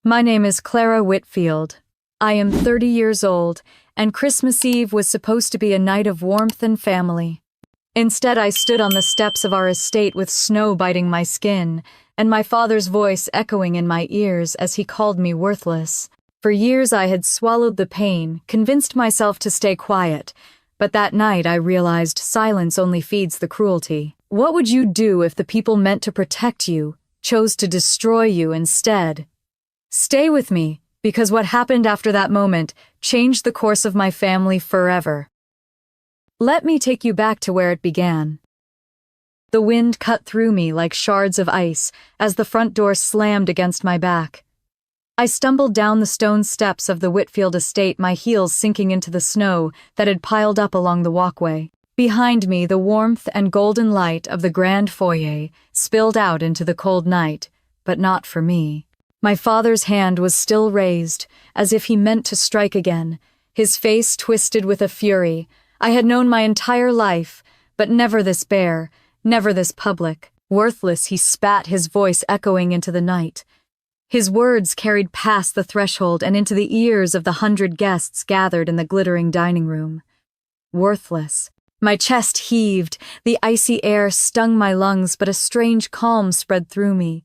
My name is Clara Whitfield. I am 30 years old, and Christmas Eve was supposed to be a night of warmth and family. Instead, I stood on the steps of our estate with snow biting my skin, and my father's voice echoing in my ears as he called me worthless. For years I had swallowed the pain, convinced myself to stay quiet, but that night I realized silence only feeds the cruelty. What would you do if the people meant to protect you chose to destroy you instead? Stay with me, because what happened after that moment changed the course of my family forever. Let me take you back to where it began. The wind cut through me like shards of ice as the front door slammed against my back. I stumbled down the stone steps of the Whitfield estate, my heels sinking into the snow that had piled up along the walkway. Behind me, the warmth and golden light of the grand foyer spilled out into the cold night, but not for me. My father's hand was still raised, as if he meant to strike again, his face twisted with a fury I had known my entire life, but never this bare, never this public. Worthless, he spat, his voice echoing into the night. His words carried past the threshold and into the ears of the 100 guests gathered in the glittering dining room. Worthless. My chest heaved, the icy air stung my lungs, but a strange calm spread through me.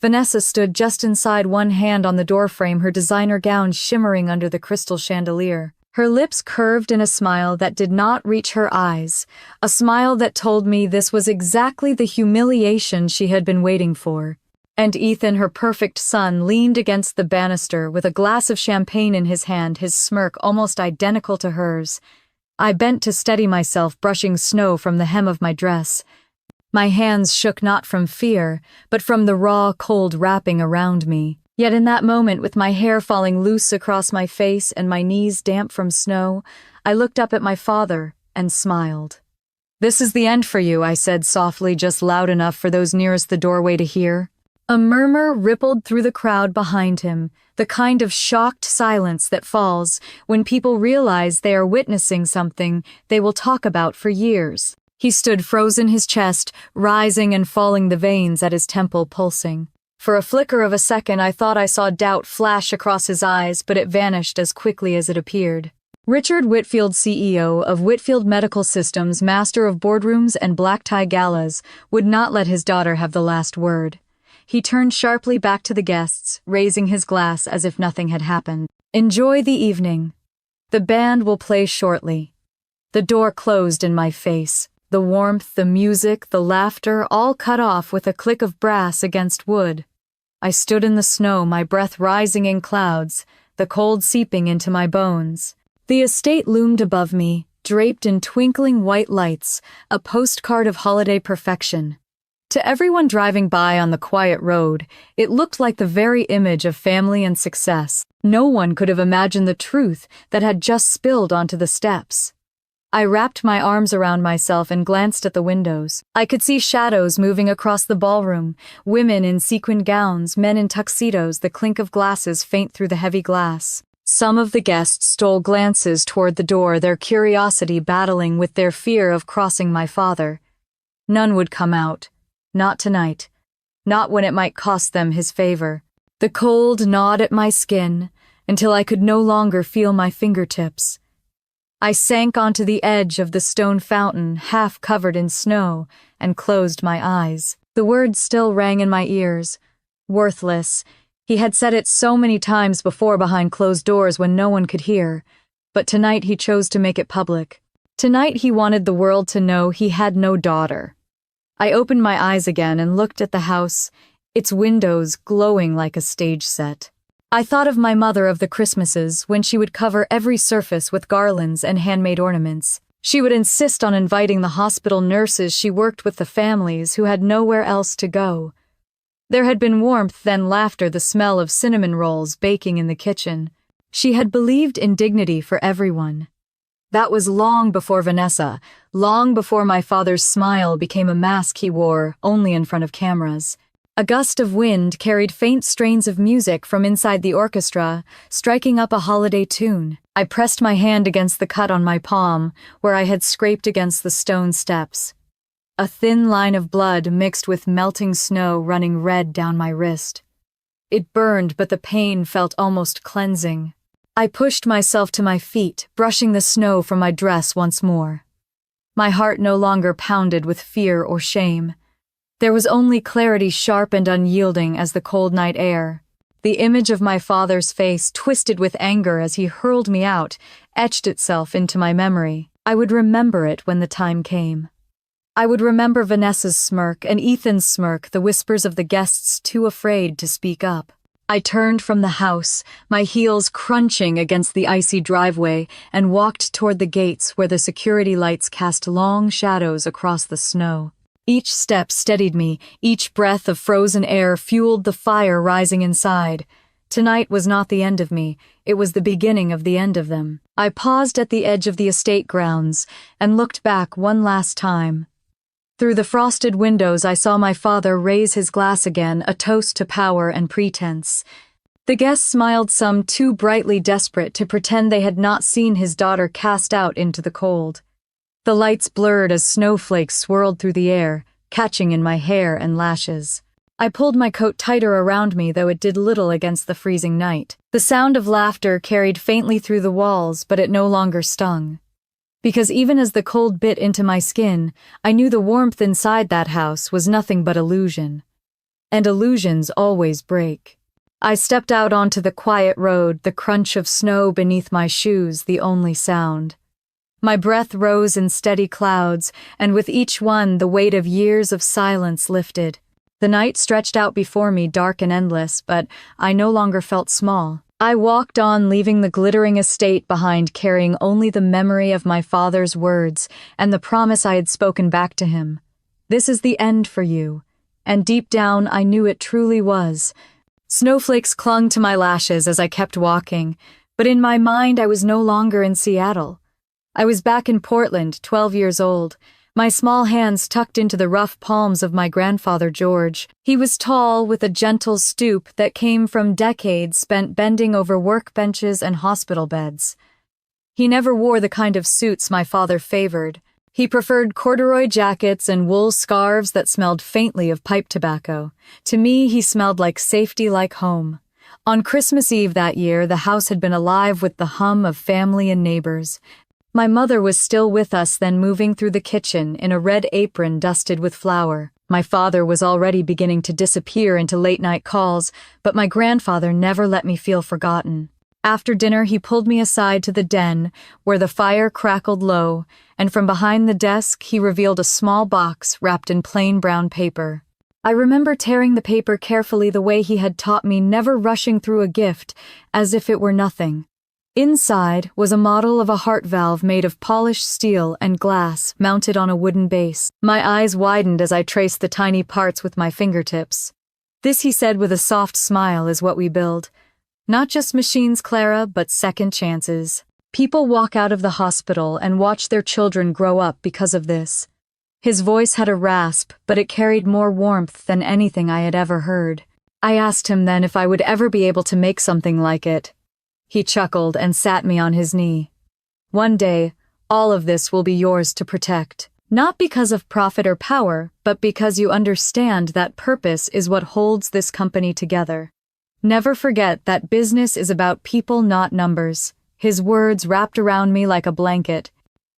Vanessa stood just inside, one hand on the doorframe, her designer gown shimmering under the crystal chandelier. Her lips curved in a smile that did not reach her eyes, a smile that told me this was exactly the humiliation she had been waiting for. And Ethan, her perfect son, leaned against the banister with a glass of champagne in his hand, his smirk almost identical to hers. I bent to steady myself, brushing snow from the hem of my dress. My hands shook not from fear, but from the raw, cold wrapping around me. Yet in that moment, with my hair falling loose across my face and my knees damp from snow, I looked up at my father and smiled. "This is the end for you," I said softly, just loud enough for those nearest the doorway to hear. A murmur rippled through the crowd behind him, the kind of shocked silence that falls when people realize they are witnessing something they will talk about for years. He stood frozen, his chest rising and falling, the veins at his temple pulsing. For a flicker of a second, I thought I saw doubt flash across his eyes, but it vanished as quickly as it appeared. Richard Whitfield, CEO of Whitfield Medical Systems, master of boardrooms and black-tie galas, would not let his daughter have the last word. He turned sharply back to the guests, raising his glass as if nothing had happened. "Enjoy the evening. The band will play shortly." The door closed in my face. The warmth, the music, the laughter, all cut off with a click of brass against wood. I stood in the snow, my breath rising in clouds, the cold seeping into my bones. The estate loomed above me, draped in twinkling white lights, a postcard of holiday perfection. To everyone driving by on the quiet road, it looked like the very image of family and success. No one could have imagined the truth that had just spilled onto the steps. I wrapped my arms around myself and glanced at the windows. I could see shadows moving across the ballroom, women in sequined gowns, men in tuxedos, the clink of glasses faint through the heavy glass. Some of the guests stole glances toward the door, their curiosity battling with their fear of crossing my father. None would come out. Not tonight. Not when it might cost them his favor. The cold gnawed at my skin until I could no longer feel my fingertips. I sank onto the edge of the stone fountain, half covered in snow, and closed my eyes. The words still rang in my ears. Worthless. He had said it so many times before behind closed doors when no one could hear. But tonight he chose to make it public. Tonight he wanted the world to know he had no daughter. I opened my eyes again and looked at the house, its windows glowing like a stage set. I thought of my mother of the Christmases when she would cover every surface with garlands and handmade ornaments. She would insist on inviting the hospital nurses she worked with, the families who had nowhere else to go. There had been warmth, then laughter, the smell of cinnamon rolls baking in the kitchen. She had believed in dignity for everyone. That was long before Vanessa, long before my father's smile became a mask he wore only in front of cameras. A gust of wind carried faint strains of music from inside the orchestra, striking up a holiday tune. I pressed my hand against the cut on my palm, where I had scraped against the stone steps. A thin line of blood mixed with melting snow running red down my wrist. It burned, but the pain felt almost cleansing. I pushed myself to my feet, brushing the snow from my dress once more. My heart no longer pounded with fear or shame. There was only clarity, sharp and unyielding as the cold night air. The image of my father's face, twisted with anger as he hurled me out, etched itself into my memory. I would remember it when the time came. I would remember Vanessa's smirk and Ethan's smirk, the whispers of the guests too afraid to speak up. I turned from the house, my heels crunching against the icy driveway, and walked toward the gates where the security lights cast long shadows across the snow. Each step steadied me, each breath of frozen air fueled the fire rising inside. Tonight was not the end of me, it was the beginning of the end of them. I paused at the edge of the estate grounds and looked back one last time. Through the frosted windows I saw my father raise his glass again, a toast to power and pretense. The guests smiled, some too brightly desperate to pretend they had not seen his daughter cast out into the cold. The lights blurred as snowflakes swirled through the air, catching in my hair and lashes. I pulled my coat tighter around me, though it did little against the freezing night. The sound of laughter carried faintly through the walls, but it no longer stung. Because even as the cold bit into my skin, I knew the warmth inside that house was nothing but illusion. And illusions always break. I stepped out onto the quiet road, the crunch of snow beneath my shoes the only sound. My breath rose in steady clouds, and with each one the weight of years of silence lifted. The night stretched out before me, dark and endless, but I no longer felt small. I walked on, leaving the glittering estate behind, carrying only the memory of my father's words and the promise I had spoken back to him. This is the end for you. And deep down I knew it truly was. Snowflakes clung to my lashes as I kept walking, but in my mind I was no longer in Seattle. I was back in Portland, 12 years old, my small hands tucked into the rough palms of my grandfather George. He was tall, with a gentle stoop that came from decades spent bending over workbenches and hospital beds. He never wore the kind of suits my father favored. He preferred corduroy jackets and wool scarves that smelled faintly of pipe tobacco. To me, he smelled like safety, like home. On Christmas Eve that year, the house had been alive with the hum of family and neighbors. My mother was still with us then, moving through the kitchen in a red apron dusted with flour. My father was already beginning to disappear into late-night calls, but my grandfather never let me feel forgotten. After dinner, he pulled me aside to the den, where the fire crackled low, and from behind the desk he revealed a small box wrapped in plain brown paper. I remember tearing the paper carefully the way he had taught me, never rushing through a gift, as if it were nothing. Inside was a model of a heart valve made of polished steel and glass, mounted on a wooden base. My eyes widened as I traced the tiny parts with my fingertips. This, he said with a soft smile, is what we build. Not just machines, Clara, but second chances. People walk out of the hospital and watch their children grow up because of this. His voice had a rasp, but it carried more warmth than anything I had ever heard. I asked him then if I would ever be able to make something like it. He chuckled and sat me on his knee. One day, all of this will be yours to protect. Not because of profit or power, but because you understand that purpose is what holds this company together. Never forget that business is about people, not numbers. His words wrapped around me like a blanket.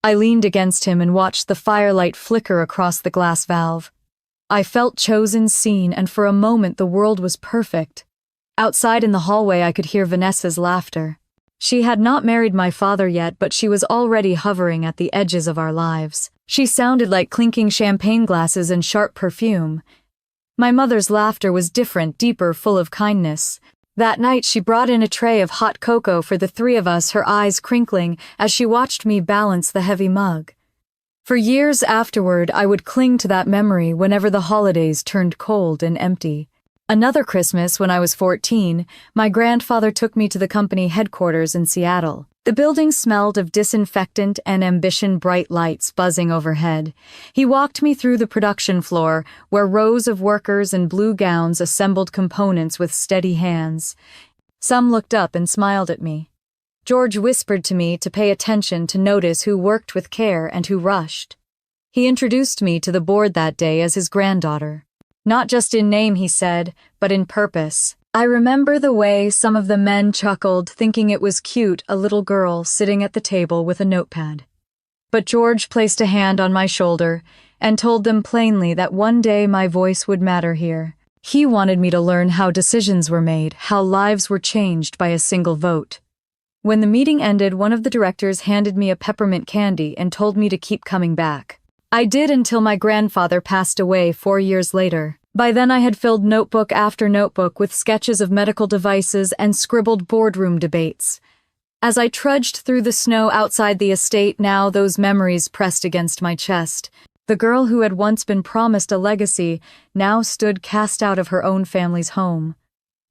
I leaned against him and watched the firelight flicker across the glass valve. I felt chosen, seen, and for a moment the world was perfect. Outside in the hallway I could hear Vanessa's laughter. She had not married my father yet, but she was already hovering at the edges of our lives. She sounded like clinking champagne glasses and sharp perfume. My mother's laughter was different, deeper, full of kindness. That night she brought in a tray of hot cocoa for the three of us, her eyes crinkling as she watched me balance the heavy mug. For years afterward, I would cling to that memory whenever the holidays turned cold and empty. Another Christmas, when I was 14, my grandfather took me to the company headquarters in Seattle. The building smelled of disinfectant and ambition, bright lights buzzing overhead. He walked me through the production floor, where rows of workers in blue gowns assembled components with steady hands. Some looked up and smiled at me. George whispered to me to pay attention, to notice who worked with care and who rushed. He introduced me to the board that day as his granddaughter. Not just in name, he said, but in purpose. I remember the way some of the men chuckled, thinking it was cute, a little girl sitting at the table with a notepad. But George placed a hand on my shoulder and told them plainly that one day my voice would matter here. He wanted me to learn how decisions were made, how lives were changed by a single vote. When the meeting ended, one of the directors handed me a peppermint candy and told me to keep coming back. I did until my grandfather passed away 4 years later. By then I had filled notebook after notebook with sketches of medical devices and scribbled boardroom debates. As I trudged through the snow outside the estate, now those memories pressed against my chest. The girl who had once been promised a legacy now stood cast out of her own family's home.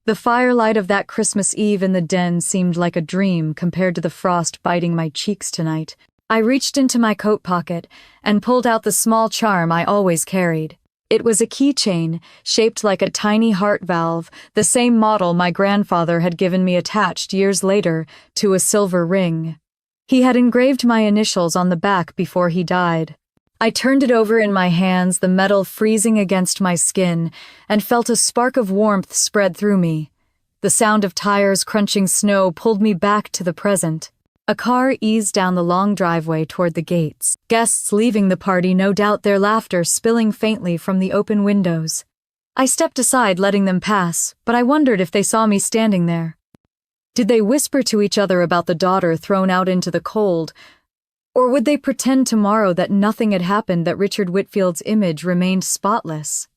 The firelight of that Christmas Eve in the den seemed like a dream compared to the frost biting my cheeks tonight. I reached into my coat pocket and pulled out the small charm I always carried. It was a keychain shaped like a tiny heart valve, the same model my grandfather had given me attached years later to a silver ring. He had engraved my initials on the back before he died. I turned it over in my hands, the metal freezing against my skin, and felt a spark of warmth spread through me. The sound of tires crunching snow pulled me back to the present. A car eased down the long driveway toward the gates. Guests leaving the party, no doubt, their laughter spilling faintly from the open windows. I stepped aside, letting them pass, but I wondered if they saw me standing there. Did they whisper to each other about the daughter thrown out into the cold, or would they pretend tomorrow that nothing had happened, that Richard Whitfield's image remained spotless?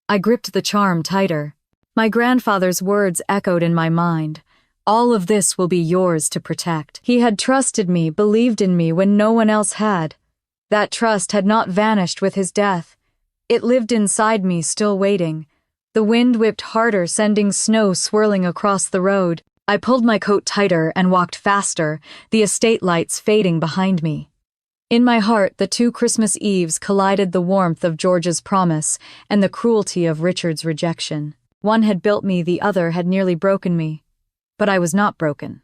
I gripped the charm tighter. My grandfather's words echoed in my mind. All of this will be yours to protect. He had trusted me, believed in me when no one else had. That trust had not vanished with his death. It lived inside me, still waiting. The wind whipped harder, sending snow swirling across the road. I pulled my coat tighter and walked faster, the estate lights fading behind me. In my heart, the two Christmas Eves collided, the warmth of George's promise and the cruelty of Richard's rejection. One had built me, the other had nearly broken me. But I was not broken.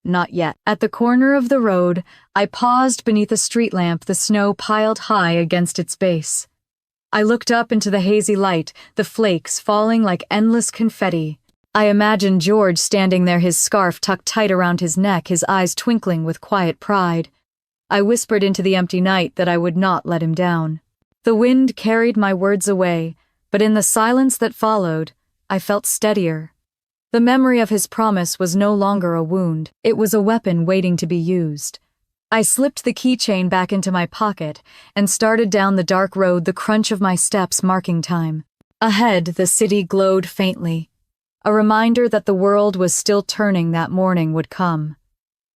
Not yet. At the corner of the road, I paused beneath a street lamp, the snow piled high against its base. I looked up into the hazy light, the flakes falling like endless confetti. I imagined George standing there, his scarf tucked tight around his neck, his eyes twinkling with quiet pride. I whispered into the empty night that I would not let him down. The wind carried my words away, but in the silence that followed, I felt steadier. The memory of his promise was no longer a wound, it was a weapon waiting to be used. I slipped the keychain back into my pocket and started down the dark road, the crunch of my steps marking time. Ahead, the city glowed faintly. A reminder that the world was still turning, that morning would come.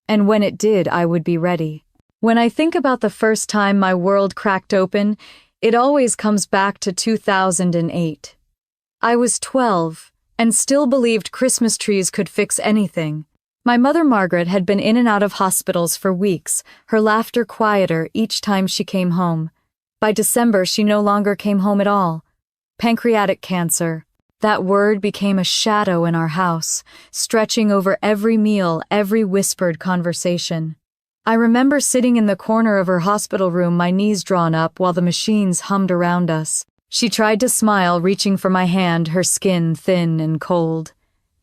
And when it did, I would be ready. When I think about the first time my world cracked open, it always comes back to 2008. I was 12. And still believed Christmas trees could fix anything. My mother Margaret had been in and out of hospitals for weeks, her laughter quieter each time she came home. By December, she no longer came home at all. Pancreatic cancer. That word became a shadow in our house, stretching over every meal, every whispered conversation. I remember sitting in the corner of her hospital room, my knees drawn up while the machines hummed around us. She tried to smile, reaching for my hand, her skin thin and cold.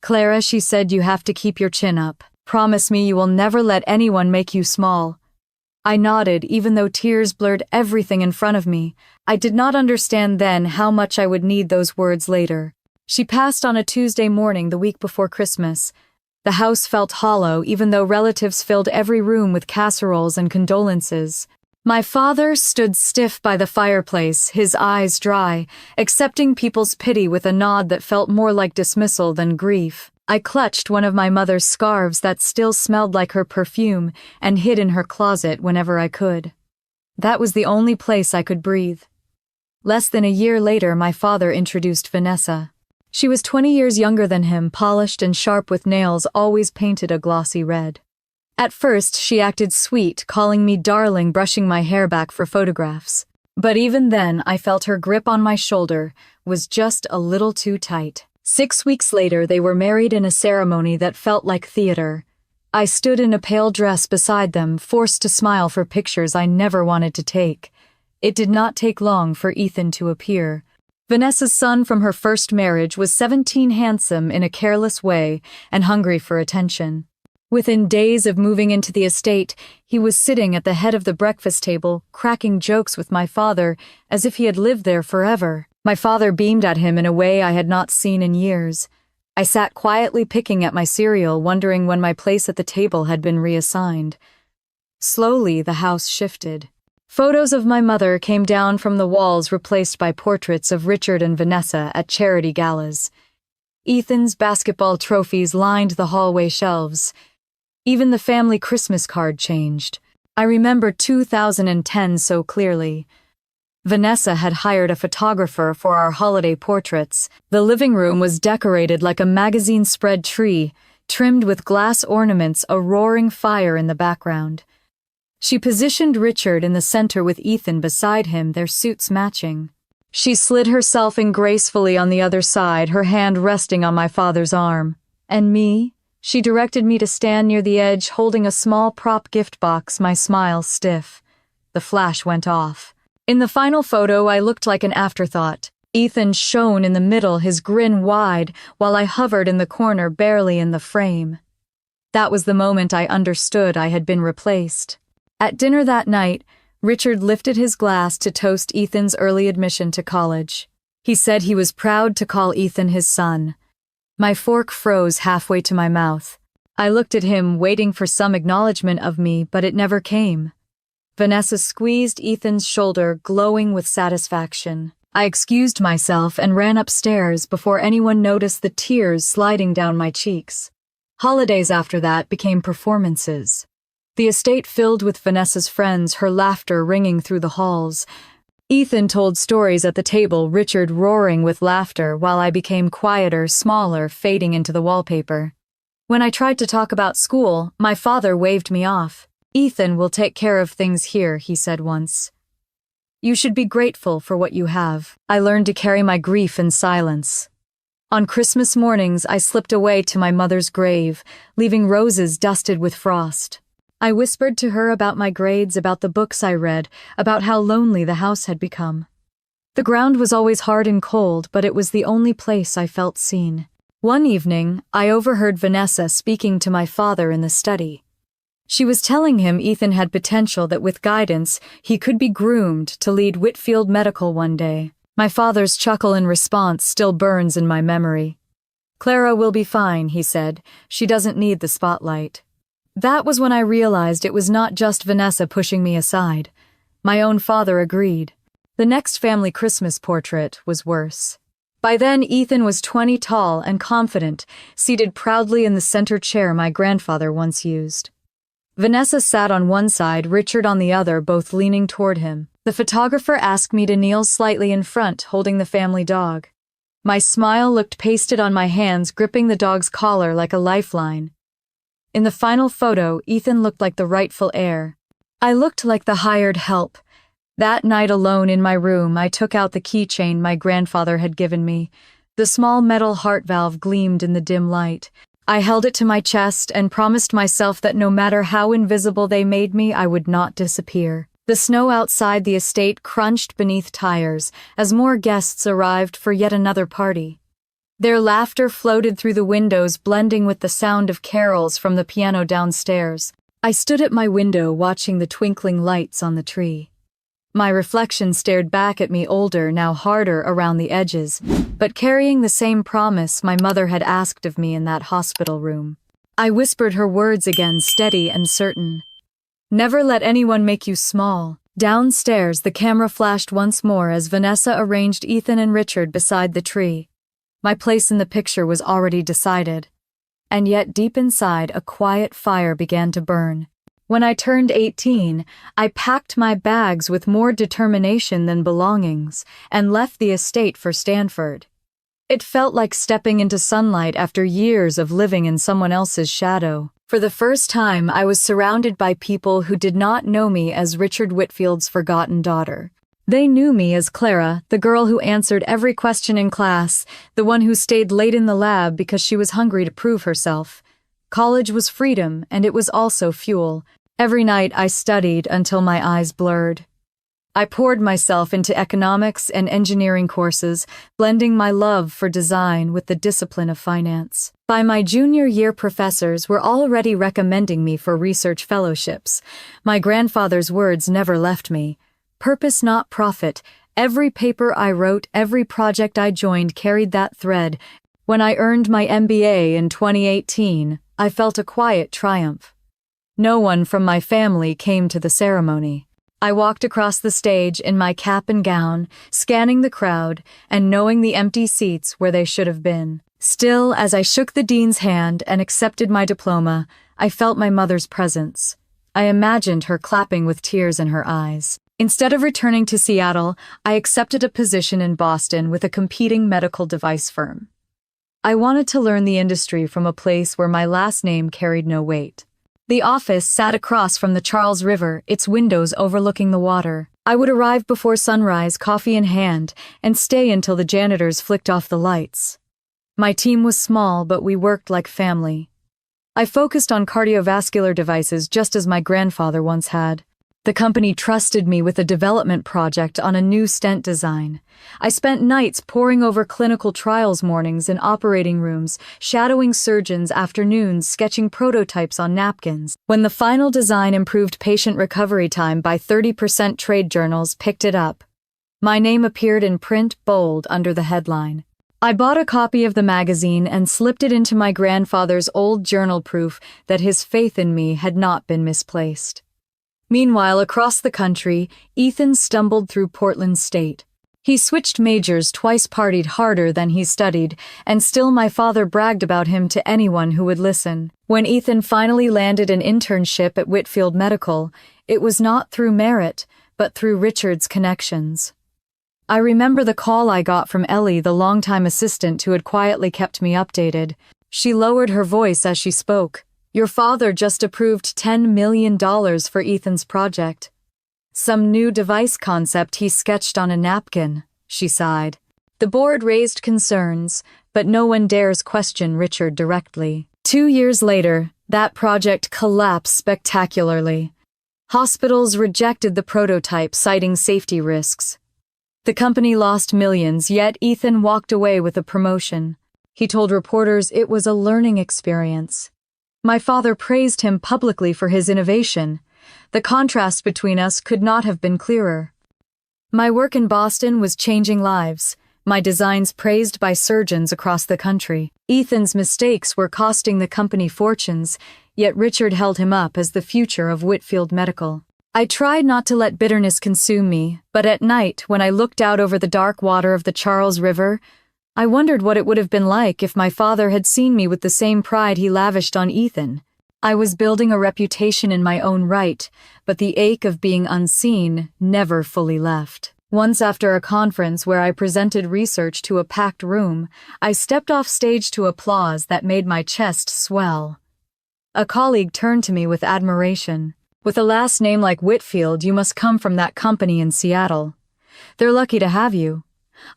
"Clara," she said, "you have to keep your chin up. Promise me you will never let anyone make you small." I nodded, even though tears blurred everything in front of me. I did not understand then how much I would need those words later. She passed on a Tuesday morning the week before Christmas. The house felt hollow, even though relatives filled every room with casseroles and condolences. My father stood stiff by the fireplace, his eyes dry, accepting people's pity with a nod that felt more like dismissal than grief. I clutched one of my mother's scarves that still smelled like her perfume and hid in her closet whenever I could. That was the only place I could breathe. Less than a year later, my father introduced Vanessa. She was 20 years younger than him, polished and sharp with nails always painted a glossy red. At first, she acted sweet, calling me darling, brushing my hair back for photographs. But even then, I felt her grip on my shoulder was just a little too tight. 6 weeks later, they were married in a ceremony that felt like theater. I stood in a pale dress beside them, forced to smile for pictures I never wanted to take. It did not take long for Ethan to appear. Vanessa's son from her first marriage was 17, handsome in a careless way and hungry for attention. Within days of moving into the estate, he was sitting at the head of the breakfast table, cracking jokes with my father as if he had lived there forever. My father beamed at him in a way I had not seen in years. I sat quietly picking at my cereal, wondering when my place at the table had been reassigned. Slowly, the house shifted. Photos of my mother came down from the walls, replaced by portraits of Richard and Vanessa at charity galas. Ethan's basketball trophies lined the hallway shelves. Even the family Christmas card changed. I remember 2010 so clearly. Vanessa had hired a photographer for our holiday portraits. The living room was decorated like a magazine spread tree, trimmed with glass ornaments, a roaring fire in the background. She positioned Richard in the center with Ethan beside him, their suits matching. She slid herself in gracefully on the other side, her hand resting on my father's arm. And me? She directed me to stand near the edge, holding a small prop gift box, my smile stiff. The flash went off. In the final photo, I looked like an afterthought. Ethan shone in the middle, his grin wide, while I hovered in the corner, barely in the frame. That was the moment I understood I had been replaced. At dinner that night, Richard lifted his glass to toast Ethan's early admission to college. He said he was proud to call Ethan his son. My fork froze halfway to my mouth. I looked at him, waiting for some acknowledgement of me, but it never came. Vanessa squeezed Ethan's shoulder, glowing with satisfaction. I excused myself and ran upstairs before anyone noticed the tears sliding down my cheeks. Holidays after that became performances. The estate filled with Vanessa's friends, her laughter ringing through the halls. Ethan told stories at the table, Richard roaring with laughter, while I became quieter, smaller, fading into the wallpaper. When I tried to talk about school, my father waved me off. "Ethan will take care of things here," he said once. "You should be grateful for what you have." I learned to carry my grief in silence. On Christmas mornings, I slipped away to my mother's grave, leaving roses dusted with frost. I whispered to her about my grades, about the books I read, about how lonely the house had become. The ground was always hard and cold, but it was the only place I felt seen. One evening, I overheard Vanessa speaking to my father in the study. She was telling him Ethan had potential, that with guidance, he could be groomed to lead Whitfield Medical one day. My father's chuckle in response still burns in my memory. "Clara will be fine," he said. "She doesn't need the spotlight." That was when I realized it was not just Vanessa pushing me aside. My own father agreed. The next family Christmas portrait was worse. By then, Ethan was 20 tall and confident, seated proudly in the center chair my grandfather once used. Vanessa sat on one side, Richard on the other, both leaning toward him. The photographer asked me to kneel slightly in front, holding the family dog. My smile looked pasted on my hands, gripping the dog's collar like a lifeline. In the final photo, Ethan looked like the rightful heir. I looked like the hired help. That night alone in my room, I took out the keychain my grandfather had given me. The small metal heart valve gleamed in the dim light. I held it to my chest and promised myself that no matter how invisible they made me, I would not disappear. The snow outside the estate crunched beneath tires as more guests arrived for yet another party. Their laughter floated through the windows, blending with the sound of carols from the piano downstairs. I stood at my window watching the twinkling lights on the tree. My reflection stared back at me, older, now harder around the edges, but carrying the same promise my mother had asked of me in that hospital room. I whispered her words again, steady and certain. "Never let anyone make you small." Downstairs, the camera flashed once more as Vanessa arranged Ethan and Richard beside the tree. My place in the picture was already decided. And yet deep inside, a quiet fire began to burn. When I turned 18, I packed my bags with more determination than belongings and left the estate for Stanford. It felt like stepping into sunlight after years of living in someone else's shadow. For the first time, I was surrounded by people who did not know me as Richard Whitfield's forgotten daughter. They knew me as Clara, the girl who answered every question in class, the one who stayed late in the lab because she was hungry to prove herself. College was freedom, and it was also fuel. Every night I studied until my eyes blurred. I poured myself into economics and engineering courses, blending my love for design with the discipline of finance. By my junior year, professors were already recommending me for research fellowships. My grandfather's words never left me. Purpose, not profit. Every paper I wrote, every project I joined carried that thread. When I earned my MBA in 2018, I felt a quiet triumph. No one from my family came to the ceremony. I walked across the stage in my cap and gown, scanning the crowd and knowing the empty seats where they should have been. Still, as I shook the dean's hand and accepted my diploma, I felt my mother's presence. I imagined her clapping with tears in her eyes. Instead of returning to Seattle, I accepted a position in Boston with a competing medical device firm. I wanted to learn the industry from a place where my last name carried no weight. The office sat across from the Charles River, its windows overlooking the water. I would arrive before sunrise, coffee in hand, and stay until the janitors flicked off the lights. My team was small, but we worked like family. I focused on cardiovascular devices just as my grandfather once had. The company trusted me with a development project on a new stent design. I spent nights poring over clinical trials, mornings in operating rooms, shadowing surgeons, afternoons sketching prototypes on napkins. When the final design improved patient recovery time by 30%, trade journals picked it up. My name appeared in print, bold, under the headline. I bought a copy of the magazine and slipped it into my grandfather's old journal, proof that his faith in me had not been misplaced. Meanwhile, across the country, Ethan stumbled through Portland State. He switched majors twice, partied harder than he studied, and still my father bragged about him to anyone who would listen. When Ethan finally landed an internship at Whitfield Medical, it was not through merit, but through Richard's connections. I remember the call I got from Ellie, the longtime assistant who had quietly kept me updated. She lowered her voice as she spoke. "Your father just approved $10 million for Ethan's project. Some new device concept he sketched on a napkin," she sighed. The board raised concerns, but no one dares question Richard directly. 2 years later, that project collapsed spectacularly. Hospitals rejected the prototype, citing safety risks. The company lost millions, yet Ethan walked away with a promotion. He told reporters it was a learning experience. My father praised him publicly for his innovation. The contrast between us could not have been clearer. My work in Boston was changing lives, my designs praised by surgeons across the country. Ethan's mistakes were costing the company fortunes, yet Richard held him up as the future of Whitfield Medical. I tried not to let bitterness consume me, but at night, when I looked out over the dark water of the Charles River, I wondered what it would have been like if my father had seen me with the same pride he lavished on Ethan. I was building a reputation in my own right, but the ache of being unseen never fully left. Once, after a conference where I presented research to a packed room, I stepped off stage to applause that made my chest swell. A colleague turned to me with admiration. "With a last name like Whitfield, you must come from that company in Seattle. They're lucky to have you."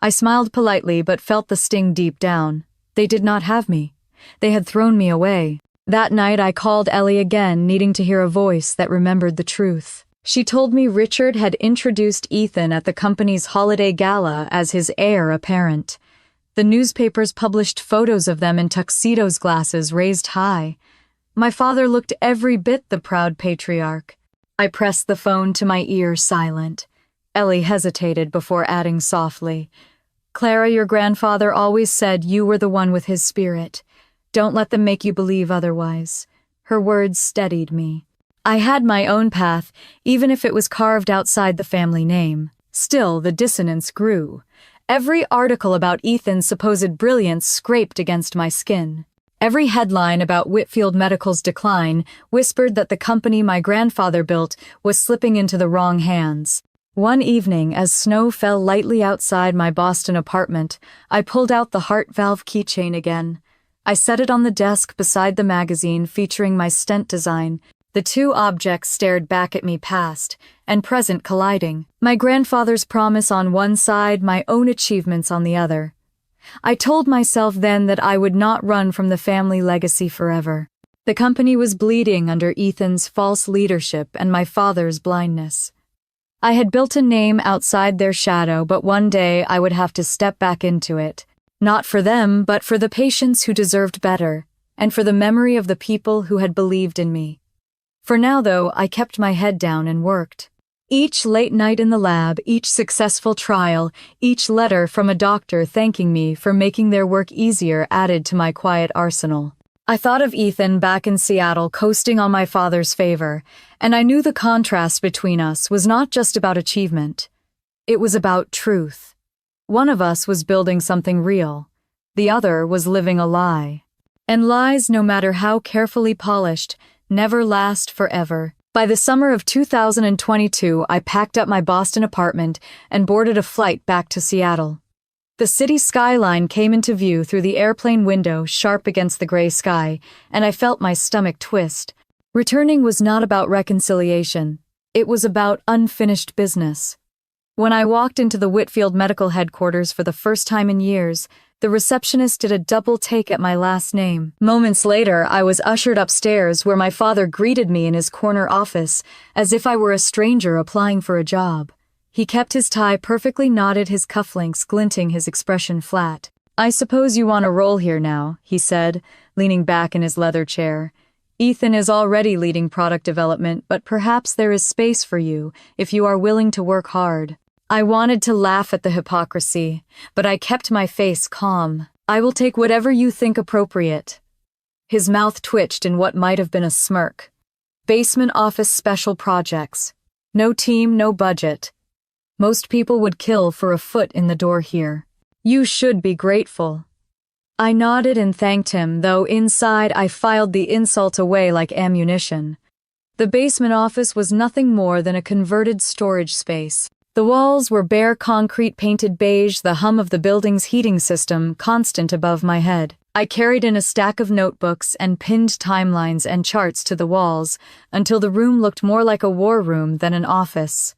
I smiled politely but felt the sting deep down. They did not have me. They had thrown me away. That night I called Ellie again, needing to hear a voice that remembered the truth. She told me Richard had introduced Ethan at the company's holiday gala as his heir apparent. The newspapers published photos of them in tuxedos, glasses raised high. My father looked every bit the proud patriarch. I pressed the phone to my ear, silent. Ellie hesitated before adding softly, "Clara, your grandfather always said you were the one with his spirit. Don't let them make you believe otherwise." Her words steadied me. I had my own path, even if it was carved outside the family name. Still, the dissonance grew. Every article about Ethan's supposed brilliance scraped against my skin. Every headline about Whitfield Medical's decline whispered that the company my grandfather built was slipping into the wrong hands. One evening, as snow fell lightly outside my Boston apartment, I pulled out the heart valve keychain again. I set it on the desk beside the magazine featuring my stent design. The two objects stared back at me, past and present colliding. My grandfather's promise on one side, my own achievements on the other. I told myself then that I would not run from the family legacy forever. The company was bleeding under Ethan's false leadership and my father's blindness. I had built a name outside their shadow, but one day I would have to step back into it. Not for them, but for the patients who deserved better, and for the memory of the people who had believed in me. For now, though, I kept my head down and worked. Each late night in the lab, each successful trial, each letter from a doctor thanking me for making their work easier added to my quiet arsenal. I thought of Ethan back in Seattle coasting on my father's favor, and I knew the contrast between us was not just about achievement. It was about truth. One of us was building something real. The other was living a lie. And lies, no matter how carefully polished, never last forever. By the summer of 2022, I packed up my Boston apartment and boarded a flight back to Seattle. The city skyline came into view through the airplane window, sharp against the gray sky, and I felt my stomach twist. Returning was not about reconciliation. It was about unfinished business. When I walked into the Whitfield Medical Headquarters for the first time in years, the receptionist did a double take at my last name. Moments later, I was ushered upstairs where my father greeted me in his corner office, as if I were a stranger applying for a job. He kept his tie perfectly knotted, his cufflinks glinting, his expression flat. "I suppose you want a role here now," he said, leaning back in his leather chair. "Ethan is already leading product development, but perhaps there is space for you if you are willing to work hard." I wanted to laugh at the hypocrisy, but I kept my face calm. "I will take whatever you think appropriate." His mouth twitched in what might have been a smirk. Basement office special projects. No team, no budget. Most people would kill for a foot in the door here. You should be grateful. I nodded and thanked him, though inside I filed the insult away like ammunition. The basement office was nothing more than a converted storage space. The walls were bare concrete painted beige, the hum of the building's heating system constant above my head. I carried in a stack of notebooks and pinned timelines and charts to the walls until the room looked more like a war room than an office.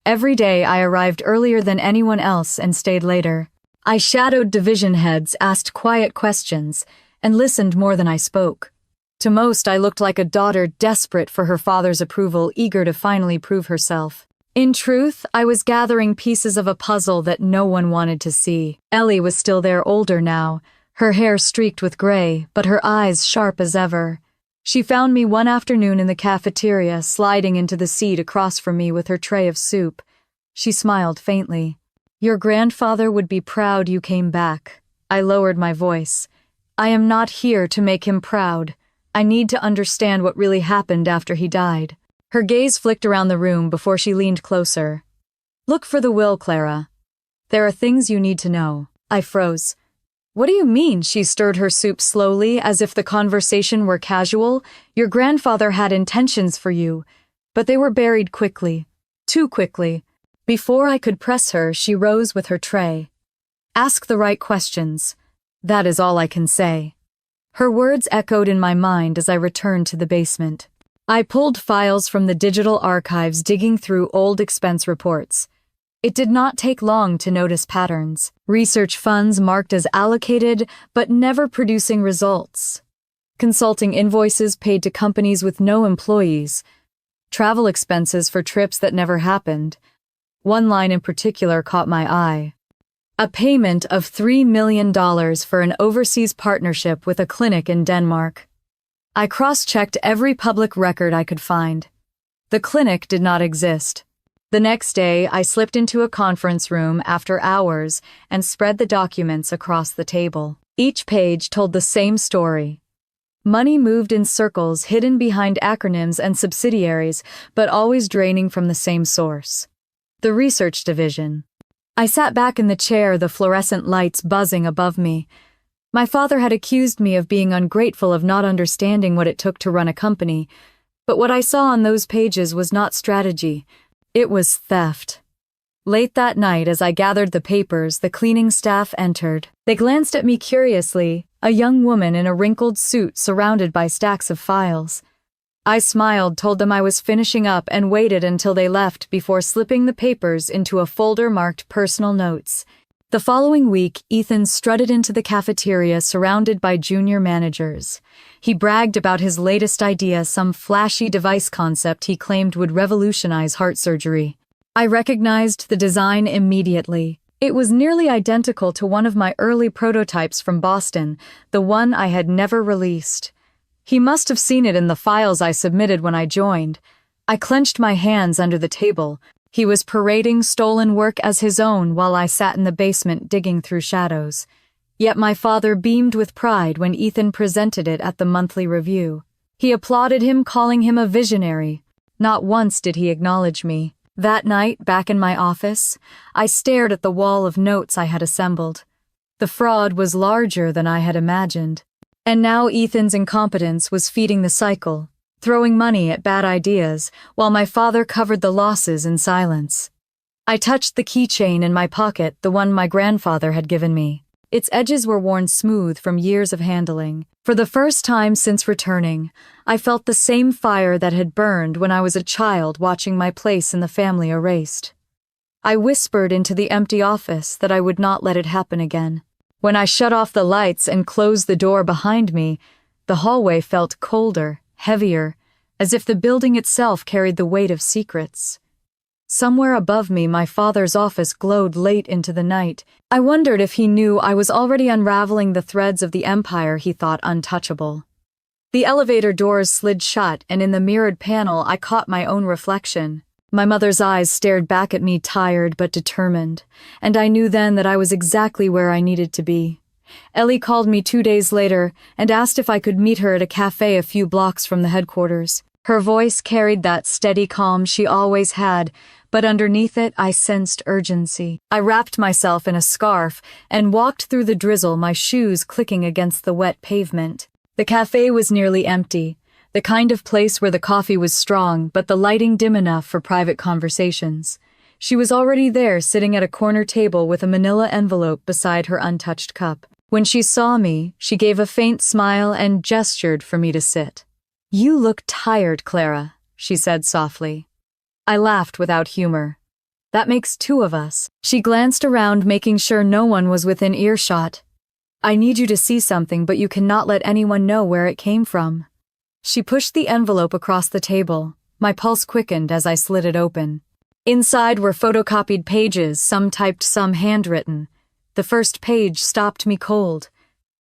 Every day I arrived earlier than anyone else and stayed later. I shadowed division heads, asked quiet questions, and listened more than I spoke. To most, I looked like a daughter desperate for her father's approval, eager to finally prove herself. In truth, I was gathering pieces of a puzzle that no one wanted to see. Ellie was still there, older now, her hair streaked with gray, but her eyes sharp as ever. She found me one afternoon in the cafeteria, sliding into the seat across from me with her tray of soup. She smiled faintly. "Your grandfather would be proud you came back." I lowered my voice. "I am not here to make him proud. I need to understand what really happened after he died." Her gaze flicked around the room before she leaned closer. "Look for the will, Clara. There are things you need to know." I froze. "What do you mean?" She stirred her soup slowly, as if the conversation were casual. "Your grandfather had intentions for you, but they were buried quickly. Too quickly." Before I could press her, she rose with her tray. "Ask the right questions. That is all I can say." Her words echoed in my mind as I returned to the basement. I pulled files from the digital archives, digging through old expense reports. It did not take long to notice patterns. Research funds marked as allocated, but never producing results. Consulting invoices paid to companies with no employees. Travel expenses for trips that never happened. One line in particular caught my eye. A payment of $3 million for an overseas partnership with a clinic in Denmark. I cross-checked every public record I could find. The clinic did not exist. The next day, I slipped into a conference room after hours and spread the documents across the table. Each page told the same story. Money moved in circles, hidden behind acronyms and subsidiaries, but always draining from the same source. The research division. I sat back in the chair, the fluorescent lights buzzing above me. My father had accused me of being ungrateful, of not understanding what it took to run a company, but what I saw on those pages was not strategy. It was theft. Late that night, as I gathered the papers, the cleaning staff entered. They glanced at me curiously, a young woman in a wrinkled suit surrounded by stacks of files. I smiled, told them I was finishing up, and waited until they left before slipping the papers into a folder marked personal notes. The following week, Ethan strutted into the cafeteria surrounded by junior managers. He bragged about his latest idea, some flashy device concept he claimed would revolutionize heart surgery. I recognized the design immediately. It was nearly identical to one of my early prototypes from Boston, the one I had never released. He must have seen it in the files I submitted when I joined. I clenched my hands under the table. He was parading stolen work as his own while I sat in the basement digging through shadows. Yet my father beamed with pride when Ethan presented it at the monthly review. He applauded him, calling him a visionary. Not once did he acknowledge me. That night, back in my office, I stared at the wall of notes I had assembled. The fraud was larger than I had imagined. And now Ethan's incompetence was feeding the cycle, throwing money at bad ideas, while my father covered the losses in silence. I touched the keychain in my pocket, the one my grandfather had given me. Its edges were worn smooth from years of handling. For the first time since returning, I felt the same fire that had burned when I was a child watching my place in the family erased. I whispered into the empty office that I would not let it happen again. When I shut off the lights and closed the door behind me, the hallway felt colder, heavier, as if the building itself carried the weight of secrets. Somewhere above me, my father's office glowed late into the night. I wondered if he knew I was already unraveling the threads of the empire he thought untouchable. The elevator doors slid shut, and in the mirrored panel I caught my own reflection. My mother's eyes stared back at me, tired but determined, and I knew then that I was exactly where I needed to be. Ellie called me 2 days later and asked if I could meet her at a cafe a few blocks from the headquarters. Her voice carried that steady calm she always had, but underneath it I sensed urgency. I wrapped myself in a scarf and walked through the drizzle, my shoes clicking against the wet pavement. The cafe was nearly empty, the kind of place where the coffee was strong but the lighting dim enough for private conversations. She was already there, sitting at a corner table with a manila envelope beside her untouched cup. When she saw me, she gave a faint smile and gestured for me to sit. "You look tired, Clara," she said softly. I laughed without humor. "That makes 2 of us." She glanced around, making sure no one was within earshot. "I need you to see something, but you cannot let anyone know where it came from." She pushed the envelope across the table. My pulse quickened as I slid it open. Inside were photocopied pages, some typed, some handwritten. The first page stopped me cold.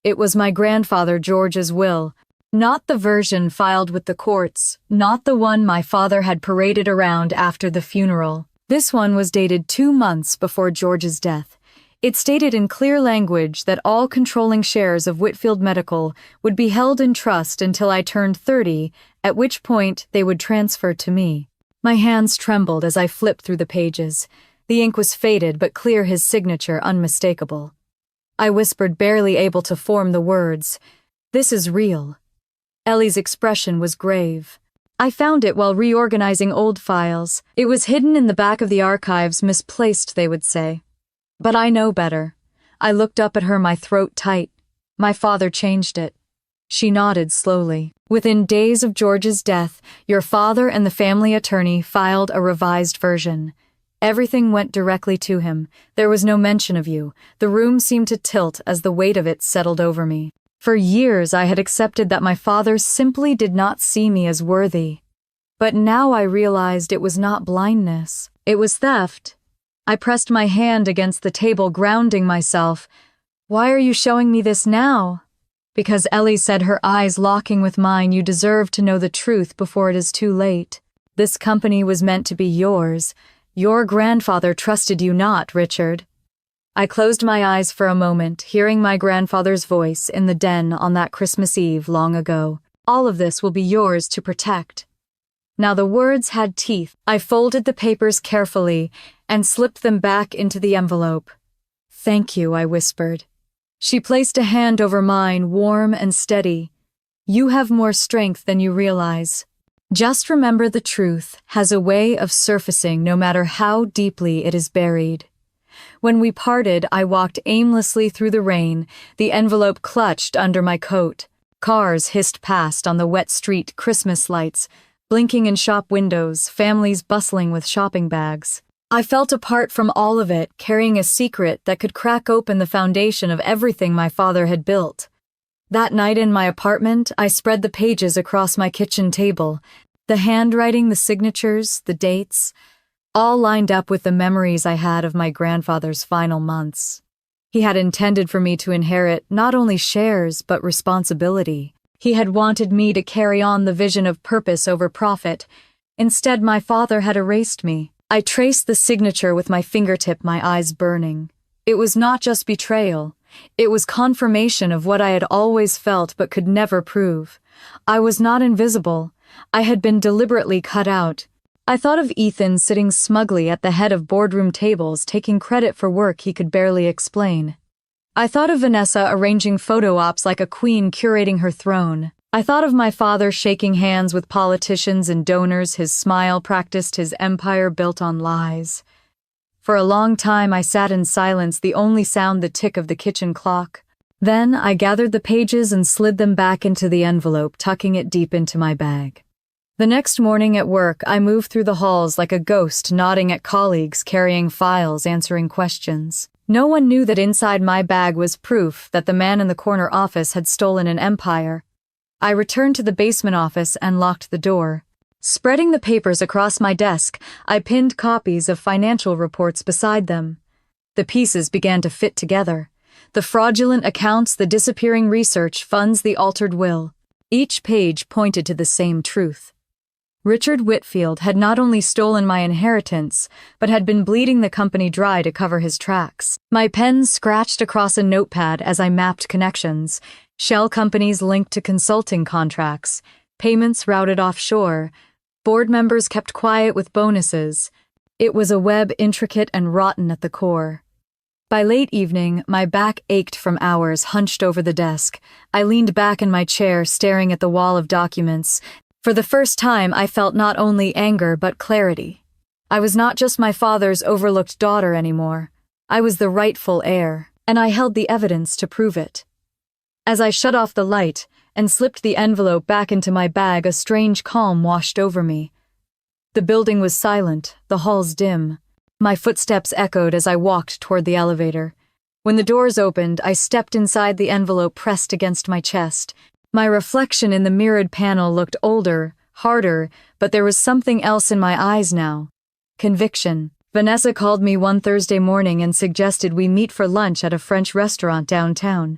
It was my grandfather George's will. Not the version filed with the courts, not the one my father had paraded around after the funeral. This one was dated 2 months before George's death. It stated in clear language that all controlling shares of Whitfield Medical would be held in trust until I turned 30, at which point they would transfer to me. My hands trembled as I flipped through the pages. The ink was faded, but clear, his signature unmistakable. I whispered, barely able to form the words, "This is real." Ellie's expression was grave. I found it while reorganizing old files. It was hidden in the back of the archives, misplaced, they would say. But I know better. I looked up at her, my throat tight. My father changed it. She nodded slowly. "Within days of George's death, your father and the family attorney filed a revised version. Everything went directly to him. There was no mention of you. The room seemed to tilt as the weight of it settled over me. For years I had accepted that my father simply did not see me as worthy. But now I realized it was not blindness. It was theft. I pressed my hand against the table, grounding myself. "Why are you showing me this now?" "Because," Ellie said, her eyes locking with mine, "you deserve to know the truth before it is too late. This company was meant to be yours. Your grandfather trusted you not, Richard." I closed my eyes for a moment, hearing my grandfather's voice in the den on that Christmas Eve long ago. "All of this will be yours to protect." Now the words had teeth. I folded the papers carefully and slipped them back into the envelope. "Thank you," I whispered. She placed a hand over mine, warm and steady. "You have more strength than you realize. Just remember, the truth has a way of surfacing no matter how deeply it is buried." When we parted, I walked aimlessly through the rain, the envelope clutched under my coat. Cars hissed past on the wet street, Christmas lights blinking in shop windows, families bustling with shopping bags. I felt apart from all of it, carrying a secret that could crack open the foundation of everything my father had built. That night in my apartment, I spread the pages across my kitchen table, the handwriting, the signatures, the dates. all lined up with the memories I had of my grandfather's final months. He had intended for me to inherit not only shares but responsibility. He had wanted me to carry on the vision of purpose over profit. Instead, my father had erased me. I traced the signature with my fingertip, my eyes burning. It was not just betrayal. It was confirmation of what I had always felt but could never prove. I was not invisible. I had been deliberately cut out. I thought of Ethan sitting smugly at the head of boardroom tables, taking credit for work he could barely explain. I thought of Vanessa arranging photo ops like a queen curating her throne. I thought of my father shaking hands with politicians and donors, his smile practiced, his empire built on lies. For a long time I sat in silence, the only sound the tick of the kitchen clock. Then I gathered the pages and slid them back into the envelope, tucking it deep into my bag. The next morning at work, I moved through the halls like a ghost, nodding at colleagues, carrying files, answering questions. No one knew that inside my bag was proof that the man in the corner office had stolen an empire. I returned to the basement office and locked the door. Spreading the papers across my desk, I pinned copies of financial reports beside them. The pieces began to fit together. The fraudulent accounts, the disappearing research funds, the altered will. Each page pointed to the same truth. Richard Whitfield had not only stolen my inheritance, but had been bleeding the company dry to cover his tracks. My pen scratched across a notepad as I mapped connections, shell companies linked to consulting contracts, payments routed offshore, board members kept quiet with bonuses. It was a web intricate and rotten at the core. By late evening, my back ached from hours hunched over the desk. I leaned back in my chair, staring at the wall of documents. For the first time, I felt not only anger but clarity. I was not just my father's overlooked daughter anymore. I was the rightful heir, and I held the evidence to prove it. As I shut off the light and slipped the envelope back into my bag, a strange calm washed over me. The building was silent, the halls dim. My footsteps echoed as I walked toward the elevator. When the doors opened, I stepped inside, the envelope pressed against my chest. My reflection in the mirrored panel looked older, harder, but there was something else in my eyes now. Conviction. Vanessa called me one Thursday morning and suggested we meet for lunch at a French restaurant downtown.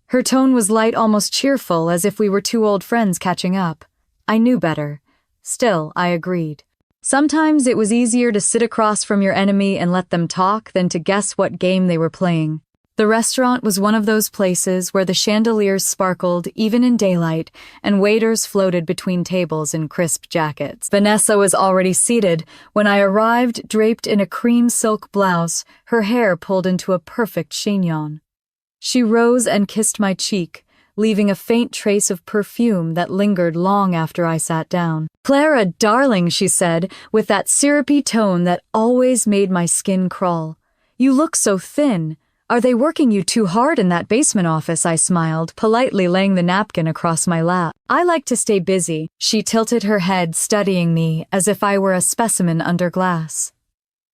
Her tone was light, almost cheerful, as if we were two old friends catching up. I knew better. Still, I agreed. Sometimes it was easier to sit across from your enemy and let them talk than to guess what game they were playing. The restaurant was one of those places where the chandeliers sparkled even in daylight and waiters floated between tables in crisp jackets. Vanessa was already seated when I arrived, draped in a cream silk blouse, her hair pulled into a perfect chignon. She rose and kissed my cheek, leaving a faint trace of perfume that lingered long after I sat down. "Clara, darling," she said, with that syrupy tone that always made my skin crawl. "You look so thin. Are they working you too hard in that basement office?" I smiled, politely laying the napkin across my lap. "I like to stay busy." She tilted her head, studying me as if I were a specimen under glass.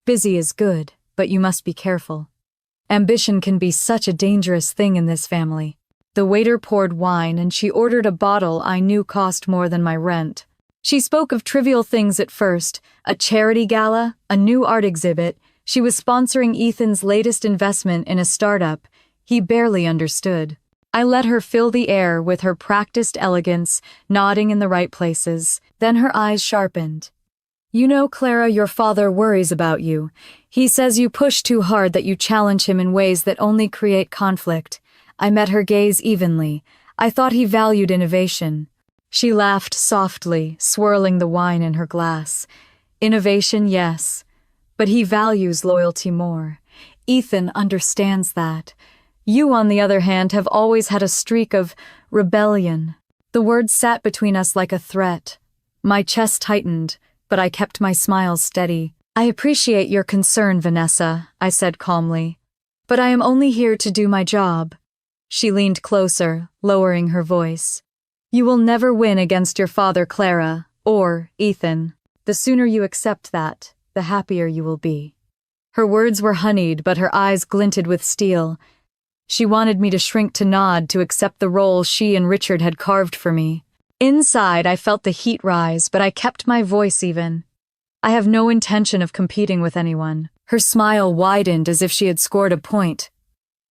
"Busy is good, but you must be careful. Ambition can be such a dangerous thing in this family." The waiter poured wine and she ordered a bottle I knew cost more than my rent. She spoke of trivial things at first, a charity gala, a new art exhibit. She was sponsoring Ethan's latest investment in a startup. He barely understood. I let her fill the air with her practiced elegance, nodding in the right places. Then her eyes sharpened. "You know, Clara, your father worries about you. He says you push too hard, that you challenge him in ways that only create conflict." I met her gaze evenly. I thought he valued innovation. She laughed softly, swirling the wine in her glass. "Innovation, yes. But he values loyalty more. Ethan understands that. You, on the other hand, have always had a streak of rebellion." The words sat between us like a threat. My chest tightened, but I kept my smile steady. "I appreciate your concern, Vanessa," I said calmly. "But I am only here to do my job." She leaned closer, lowering her voice. "You will never win against your father, Clara, or Ethan. The sooner you accept that, the happier you will be." Her words were honeyed, but her eyes glinted with steel. She wanted me to shrink, to nod, to accept the role she and Richard had carved for me. Inside, I felt the heat rise, but I kept my voice even. I have no intention of competing with anyone. Her smile widened as if she had scored a point.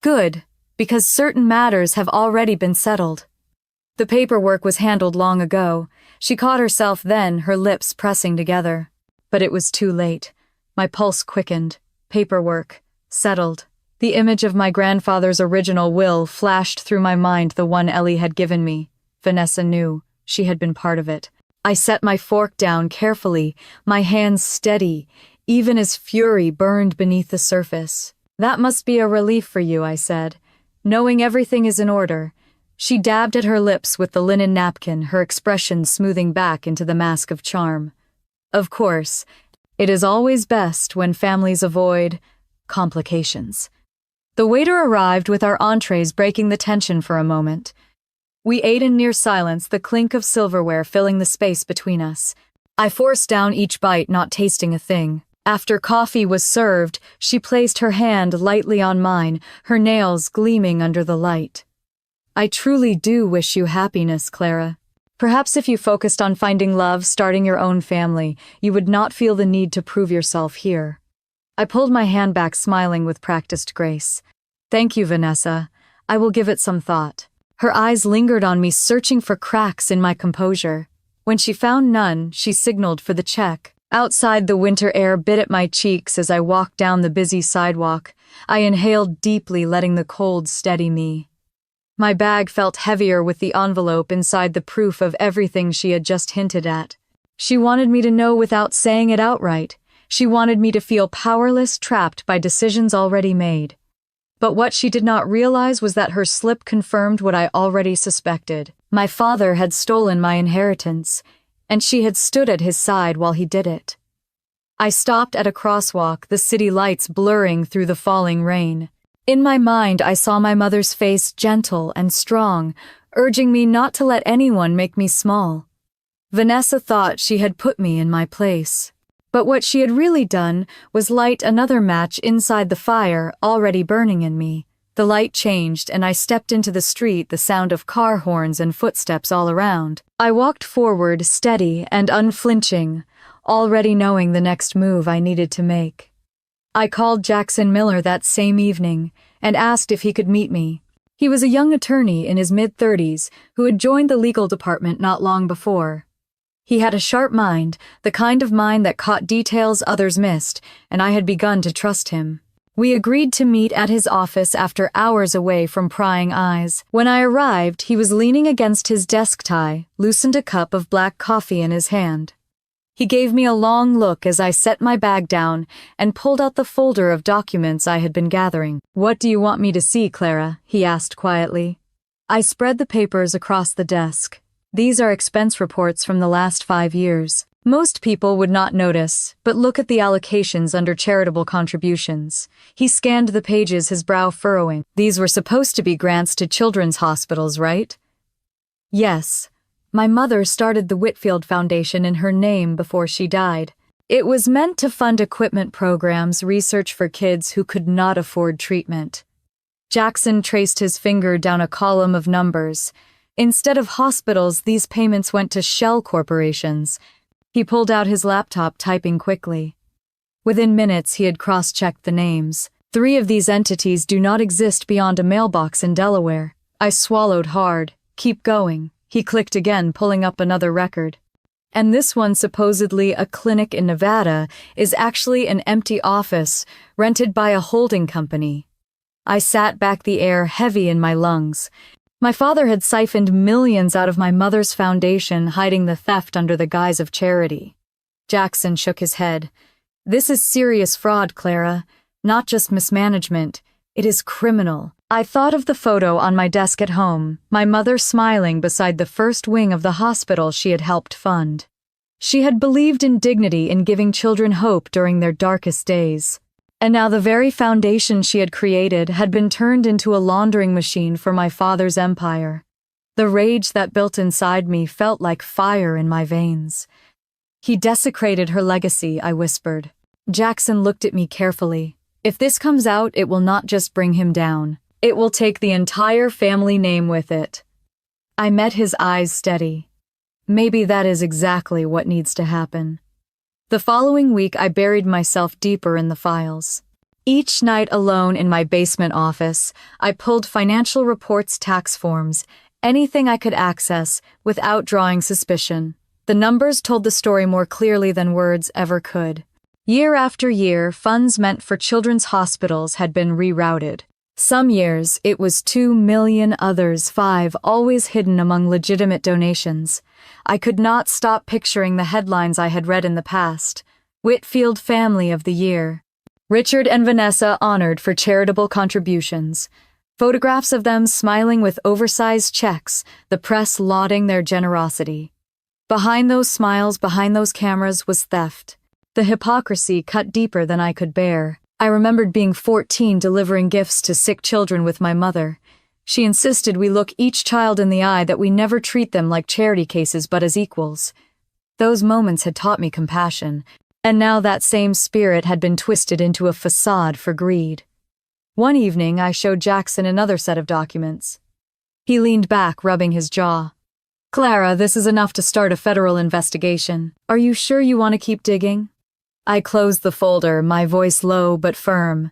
Good, because certain matters have already been settled. The paperwork was handled long ago. She caught herself then, her lips pressing together. But it was too late. My pulse quickened. Paperwork. Settled. The image of my grandfather's original will flashed through my mind, the one Ellie had given me. Vanessa knew. She had been part of it. I set my fork down carefully, my hands steady, even as fury burned beneath the surface. That must be a relief for you, I said, knowing everything is in order. She dabbed at her lips with the linen napkin, her expression smoothing back into the mask of charm. Of course, it is always best when families avoid complications. The waiter arrived with our entrees, breaking the tension for a moment. We ate in near silence, the clink of silverware filling the space between us. I forced down each bite, not tasting a thing. After coffee was served, she placed her hand lightly on mine, her nails gleaming under the light. I truly do wish you happiness, Clara. Perhaps if you focused on finding love, starting your own family, you would not feel the need to prove yourself here. I pulled my hand back, smiling with practiced grace. Thank you, Vanessa. I will give it some thought. Her eyes lingered on me, searching for cracks in my composure. When she found none, she signaled for the check. Outside, the winter air bit at my cheeks as I walked down the busy sidewalk. I inhaled deeply, letting the cold steady me. My bag felt heavier with the envelope inside, the proof of everything she had just hinted at. She wanted me to know without saying it outright. She wanted me to feel powerless, trapped by decisions already made. But what she did not realize was that her slip confirmed what I already suspected. My father had stolen my inheritance, and she had stood at his side while he did it. I stopped at a crosswalk, the city lights blurring through the falling rain. In my mind, I saw my mother's face, gentle and strong, urging me not to let anyone make me small. Vanessa thought she had put me in my place. But what she had really done was light another match inside the fire already burning in me. The light changed, and I stepped into the street, the sound of car horns and footsteps all around. I walked forward, steady and unflinching, already knowing the next move I needed to make. I called Jackson Miller that same evening and asked if he could meet me. He was a young attorney in his mid-30s who had joined the legal department not long before. He had a sharp mind, the kind of mind that caught details others missed, and I had begun to trust him. We agreed to meet at his office after hours away from prying eyes. When I arrived, he was leaning against his desk tie, loosened a cup of black coffee in his hand. He gave me a long look as I set my bag down and pulled out the folder of documents I had been gathering. "What do you want me to see, Clara?" he asked quietly. I spread the papers across the desk. These are expense reports from the last 5 years. Most people would not notice, but look at the allocations under charitable contributions. He scanned the pages, his brow furrowing. These were supposed to be grants to children's hospitals, right? Yes. My mother started the Whitfield Foundation in her name before she died. It was meant to fund equipment programs, research for kids who could not afford treatment. Jackson traced his finger down a column of numbers. Instead of hospitals, these payments went to shell corporations. He pulled out his laptop, typing quickly. Within minutes, he had cross-checked the names. 3 of these entities do not exist beyond a mailbox in Delaware. I swallowed hard. Keep going. He clicked again, pulling up another record. And this one, supposedly a clinic in Nevada, is actually an empty office rented by a holding company. I sat back, the air heavy in my lungs. My father had siphoned millions out of my mother's foundation, hiding the theft under the guise of charity. Jackson shook his head. This is serious fraud, Clara. Not just mismanagement. It is criminal. I thought of the photo on my desk at home, my mother smiling beside the first wing of the hospital she had helped fund. She had believed in dignity, in giving children hope during their darkest days. And now the very foundation she had created had been turned into a laundering machine for my father's empire. The rage that built inside me felt like fire in my veins. He desecrated her legacy, I whispered. Jackson looked at me carefully. If this comes out, it will not just bring him down. It will take the entire family name with it. I met his eyes steady. Maybe that is exactly what needs to happen. The following week, I buried myself deeper in the files. Each night alone in my basement office, I pulled financial reports, tax forms, anything I could access without drawing suspicion. The numbers told the story more clearly than words ever could. Year after year, funds meant for children's hospitals had been rerouted. Some years, it was 2 million, others 5, always hidden among legitimate donations. I could not stop picturing the headlines I had read in the past. Whitfield Family of the Year. Richard and Vanessa honored for charitable contributions. Photographs of them smiling with oversized checks, the press lauding their generosity. Behind those smiles, behind those cameras, was theft. The hypocrisy cut deeper than I could bear. I remembered being 14 delivering gifts to sick children with my mother. She insisted we look each child in the eye, that we never treat them like charity cases but as equals. Those moments had taught me compassion, and now that same spirit had been twisted into a facade for greed. One evening, I showed Jackson another set of documents. He leaned back, rubbing his jaw. "Clara, this is enough to start a federal investigation. Are you sure you want to keep digging?" I closed the folder, my voice low but firm.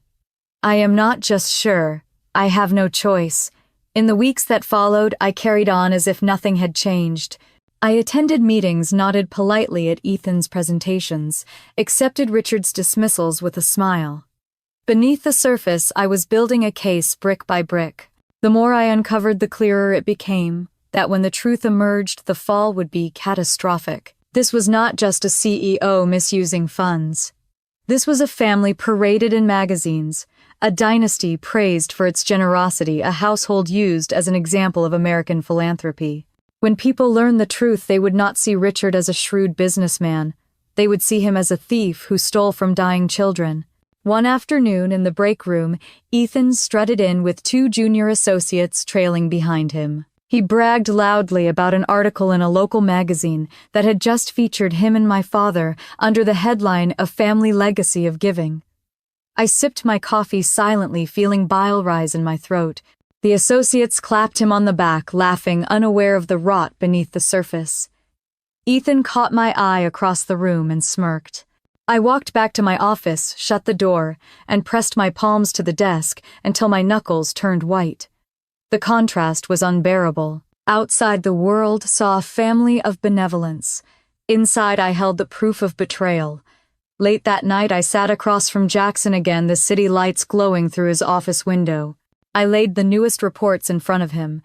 "I am not just sure. I have no choice." In the weeks that followed, I carried on as if nothing had changed. I attended meetings, nodded politely at Ethan's presentations, accepted Richard's dismissals with a smile. Beneath the surface, I was building a case brick by brick. The more I uncovered, the clearer it became that when the truth emerged, the fall would be catastrophic. This was not just a CEO misusing funds. This was a family paraded in magazines, a dynasty praised for its generosity, a household used as an example of American philanthropy. When people learned the truth, they would not see Richard as a shrewd businessman. They would see him as a thief who stole from dying children. One afternoon in the break room, Ethan strutted in with 2 junior associates trailing behind him. He bragged loudly about an article in a local magazine that had just featured him and my father under the headline "A Family Legacy of Giving." I sipped my coffee silently, feeling bile rise in my throat. The associates clapped him on the back, laughing, unaware of the rot beneath the surface. Ethan caught my eye across the room and smirked. I walked back to my office, shut the door, and pressed my palms to the desk until my knuckles turned white. The contrast was unbearable. Outside, the world saw a family of benevolence. Inside, I held the proof of betrayal. Late that night, I sat across from Jackson again, the city lights glowing through his office window. I laid the newest reports in front of him.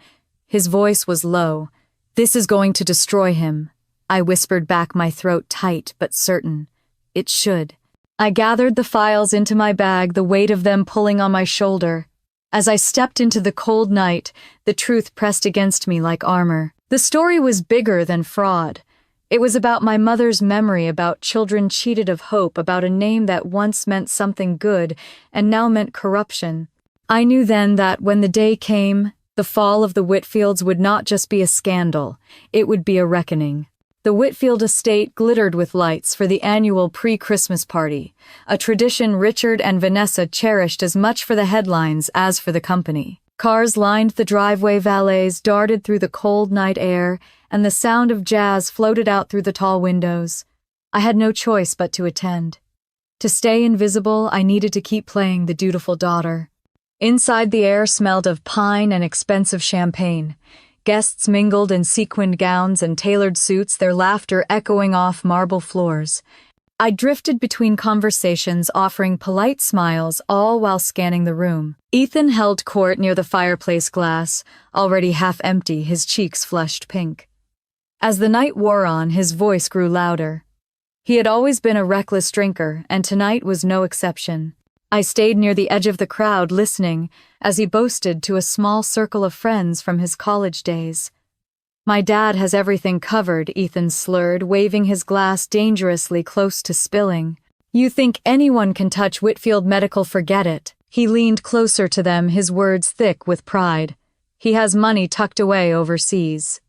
His voice was low. "This is going to destroy him." I whispered back, my throat tight but certain. "It should." I gathered the files into my bag, the weight of them pulling on my shoulder. As I stepped into the cold night, the truth pressed against me like armor. The story was bigger than fraud. It was about my mother's memory, about children cheated of hope, about a name that once meant something good and now meant corruption. I knew then that when the day came, the fall of the Whitfields would not just be a scandal, it would be a reckoning. The Whitfield estate glittered with lights for the annual pre-Christmas party, a tradition Richard and Vanessa cherished as much for the headlines as for the company. Cars lined the driveway, valets darted through the cold night air, and the sound of jazz floated out through the tall windows. I had no choice but to attend. To stay invisible, I needed to keep playing the dutiful daughter. Inside, the air smelled of pine and expensive champagne. Guests mingled in sequined gowns and tailored suits, their laughter echoing off marble floors. I drifted between conversations, offering polite smiles, all while scanning the room. Ethan held court near the fireplace glass, already half empty, his cheeks flushed pink. As the night wore on, his voice grew louder. He had always been a reckless drinker, and tonight was no exception. I stayed near the edge of the crowd, listening, as he boasted to a small circle of friends from his college days. "My dad has everything covered," Ethan slurred, waving his glass dangerously close to spilling. "You think anyone can touch Whitfield Medical? Forget it." He leaned closer to them, his words thick with pride. "He has money tucked away overseas.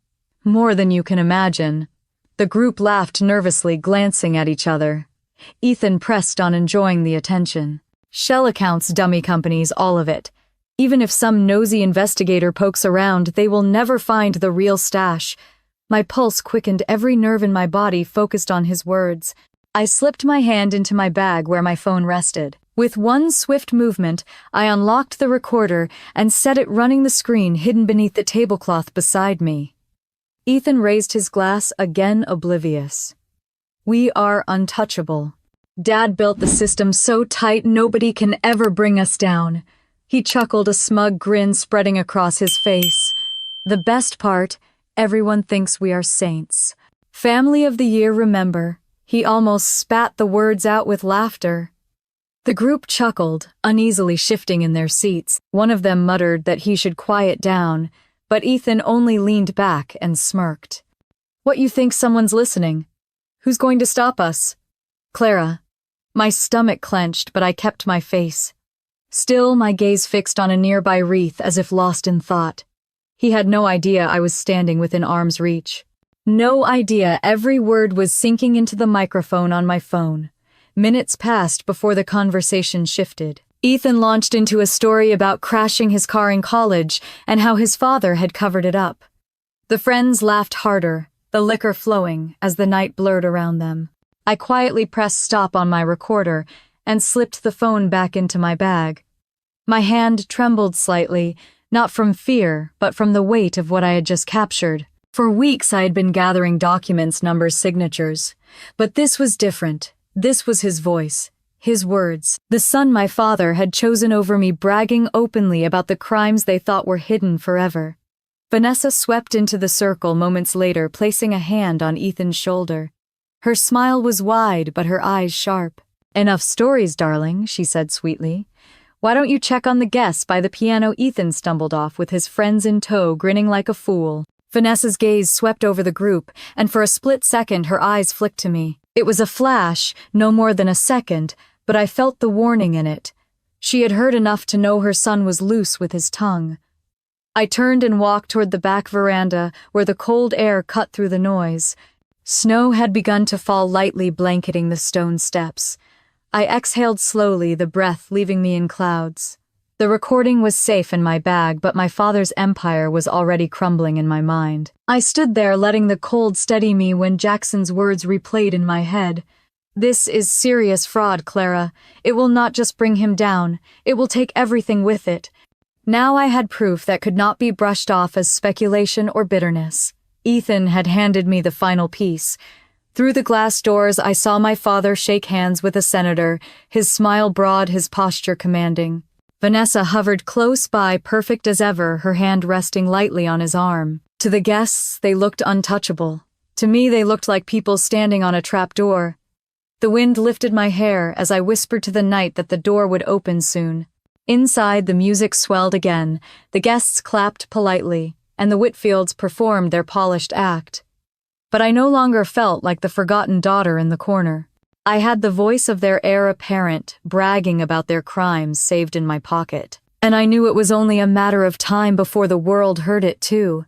More than you can imagine." The group laughed nervously, glancing at each other. Ethan pressed on, enjoying the attention. "Shell accounts, dummy companies, all of it. Even if some nosy investigator pokes around, they will never find the real stash." My pulse quickened, every nerve in my body focused on his words. I slipped my hand into my bag where my phone rested. With one swift movement, I unlocked the recorder and set it running the screen hidden beneath the tablecloth beside me. Ethan raised his glass, again oblivious. We are untouchable. Dad built the system so tight nobody can ever bring us down. He chuckled, a smug grin spreading across his face. The best part, everyone thinks we are saints. Family of the year, remember. He almost spat the words out with laughter. The group chuckled, uneasily shifting in their seats. One of them muttered that he should quiet down, but Ethan only leaned back and smirked. What, you think someone's listening? Who's going to stop us? Clara. My stomach clenched, but I kept my face. Still, my gaze fixed on a nearby wreath as if lost in thought. He had no idea I was standing within arm's reach. No idea every word was sinking into the microphone on my phone. Minutes passed before the conversation shifted. Ethan launched into a story about crashing his car in college and how his father had covered it up. The friends laughed harder, the liquor flowing as the night blurred around them. I quietly pressed stop on my recorder and slipped the phone back into my bag. My hand trembled slightly, not from fear, but from the weight of what I had just captured. For weeks I had been gathering documents, numbers, signatures. But this was different. This was his voice, his words, the son my father had chosen over me, bragging openly about the crimes they thought were hidden forever. Vanessa swept into the circle moments later, placing a hand on Ethan's shoulder. Her smile was wide, but her eyes sharp. Enough stories, darling, she said sweetly. Why don't you check on the guests by the piano? Ethan stumbled off with his friends in tow, grinning like a fool. Vanessa's gaze swept over the group, and for a split second her eyes flicked to me. It was a flash, no more than a second, but I felt the warning in it. She had heard enough to know her son was loose with his tongue. I turned and walked toward the back veranda, where the cold air cut through the noise. Snow had begun to fall lightly, blanketing the stone steps. I exhaled slowly, the breath leaving me in clouds. The recording was safe in my bag, but my father's empire was already crumbling in my mind. I stood there, letting the cold steady me when Jackson's words replayed in my head. This is serious fraud, Clara. It will not just bring him down. It will take everything with it. Now I had proof that could not be brushed off as speculation or bitterness. Ethan had handed me the final piece. Through the glass doors, I saw my father shake hands with a senator, his smile broad, his posture commanding. Vanessa hovered close by, perfect as ever, her hand resting lightly on his arm. To the guests, they looked untouchable. To me, they looked like people standing on a trap door. The wind lifted my hair as I whispered to the night that the door would open soon. Inside, the music swelled again, the guests clapped politely, and the Whitfields performed their polished act. But I no longer felt like the forgotten daughter in the corner. I had the voice of their heir apparent, bragging about their crimes saved in my pocket. And I knew it was only a matter of time before the world heard it too.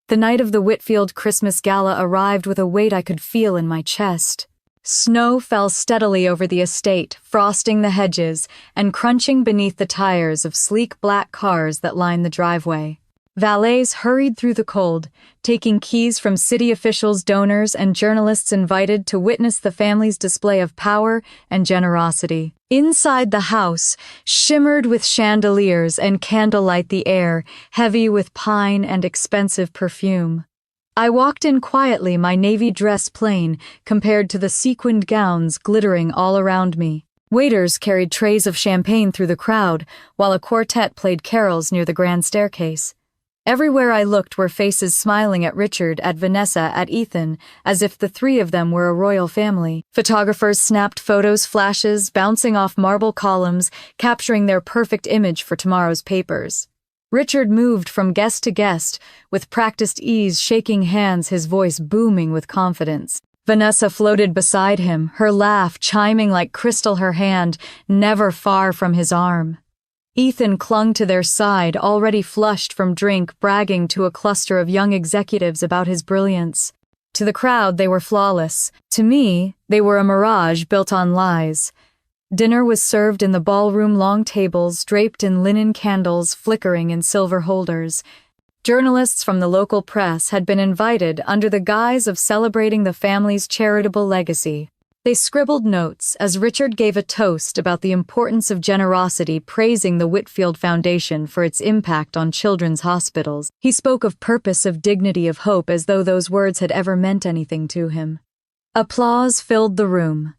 The night of the Whitfield Christmas Gala arrived with a weight I could feel in my chest. Snow fell steadily over the estate, frosting the hedges and crunching beneath the tires of sleek black cars that lined the driveway. Valets hurried through the cold, taking keys from city officials, donors, and journalists invited to witness the family's display of power and generosity. Inside the house, shimmered with chandeliers and candlelight, the air heavy with pine and expensive perfume. I walked in quietly, my navy dress plain compared to the sequined gowns glittering all around me. Waiters carried trays of champagne through the crowd, while a quartet played carols near the grand staircase. Everywhere I looked were faces smiling at Richard, at Vanessa, at Ethan, as if the three of them were a royal family. Photographers snapped photos, flashes, bouncing off marble columns, capturing their perfect image for tomorrow's papers. Richard moved from guest to guest, with practiced ease, shaking hands, his voice booming with confidence. Vanessa floated beside him, her laugh chiming like crystal, her hand never far from his arm. Ethan clung to their side, already flushed from drink, bragging to a cluster of young executives about his brilliance. To the crowd, they were flawless. To me, they were a mirage built on lies. Dinner was served in the ballroom, long tables draped in linen, candles flickering in silver holders. Journalists from the local press had been invited under the guise of celebrating the family's charitable legacy. They scribbled notes as Richard gave a toast about the importance of generosity, praising the Whitfield Foundation for its impact on children's hospitals. He spoke of purpose, of dignity, of hope, as though those words had ever meant anything to him. Applause filled the room.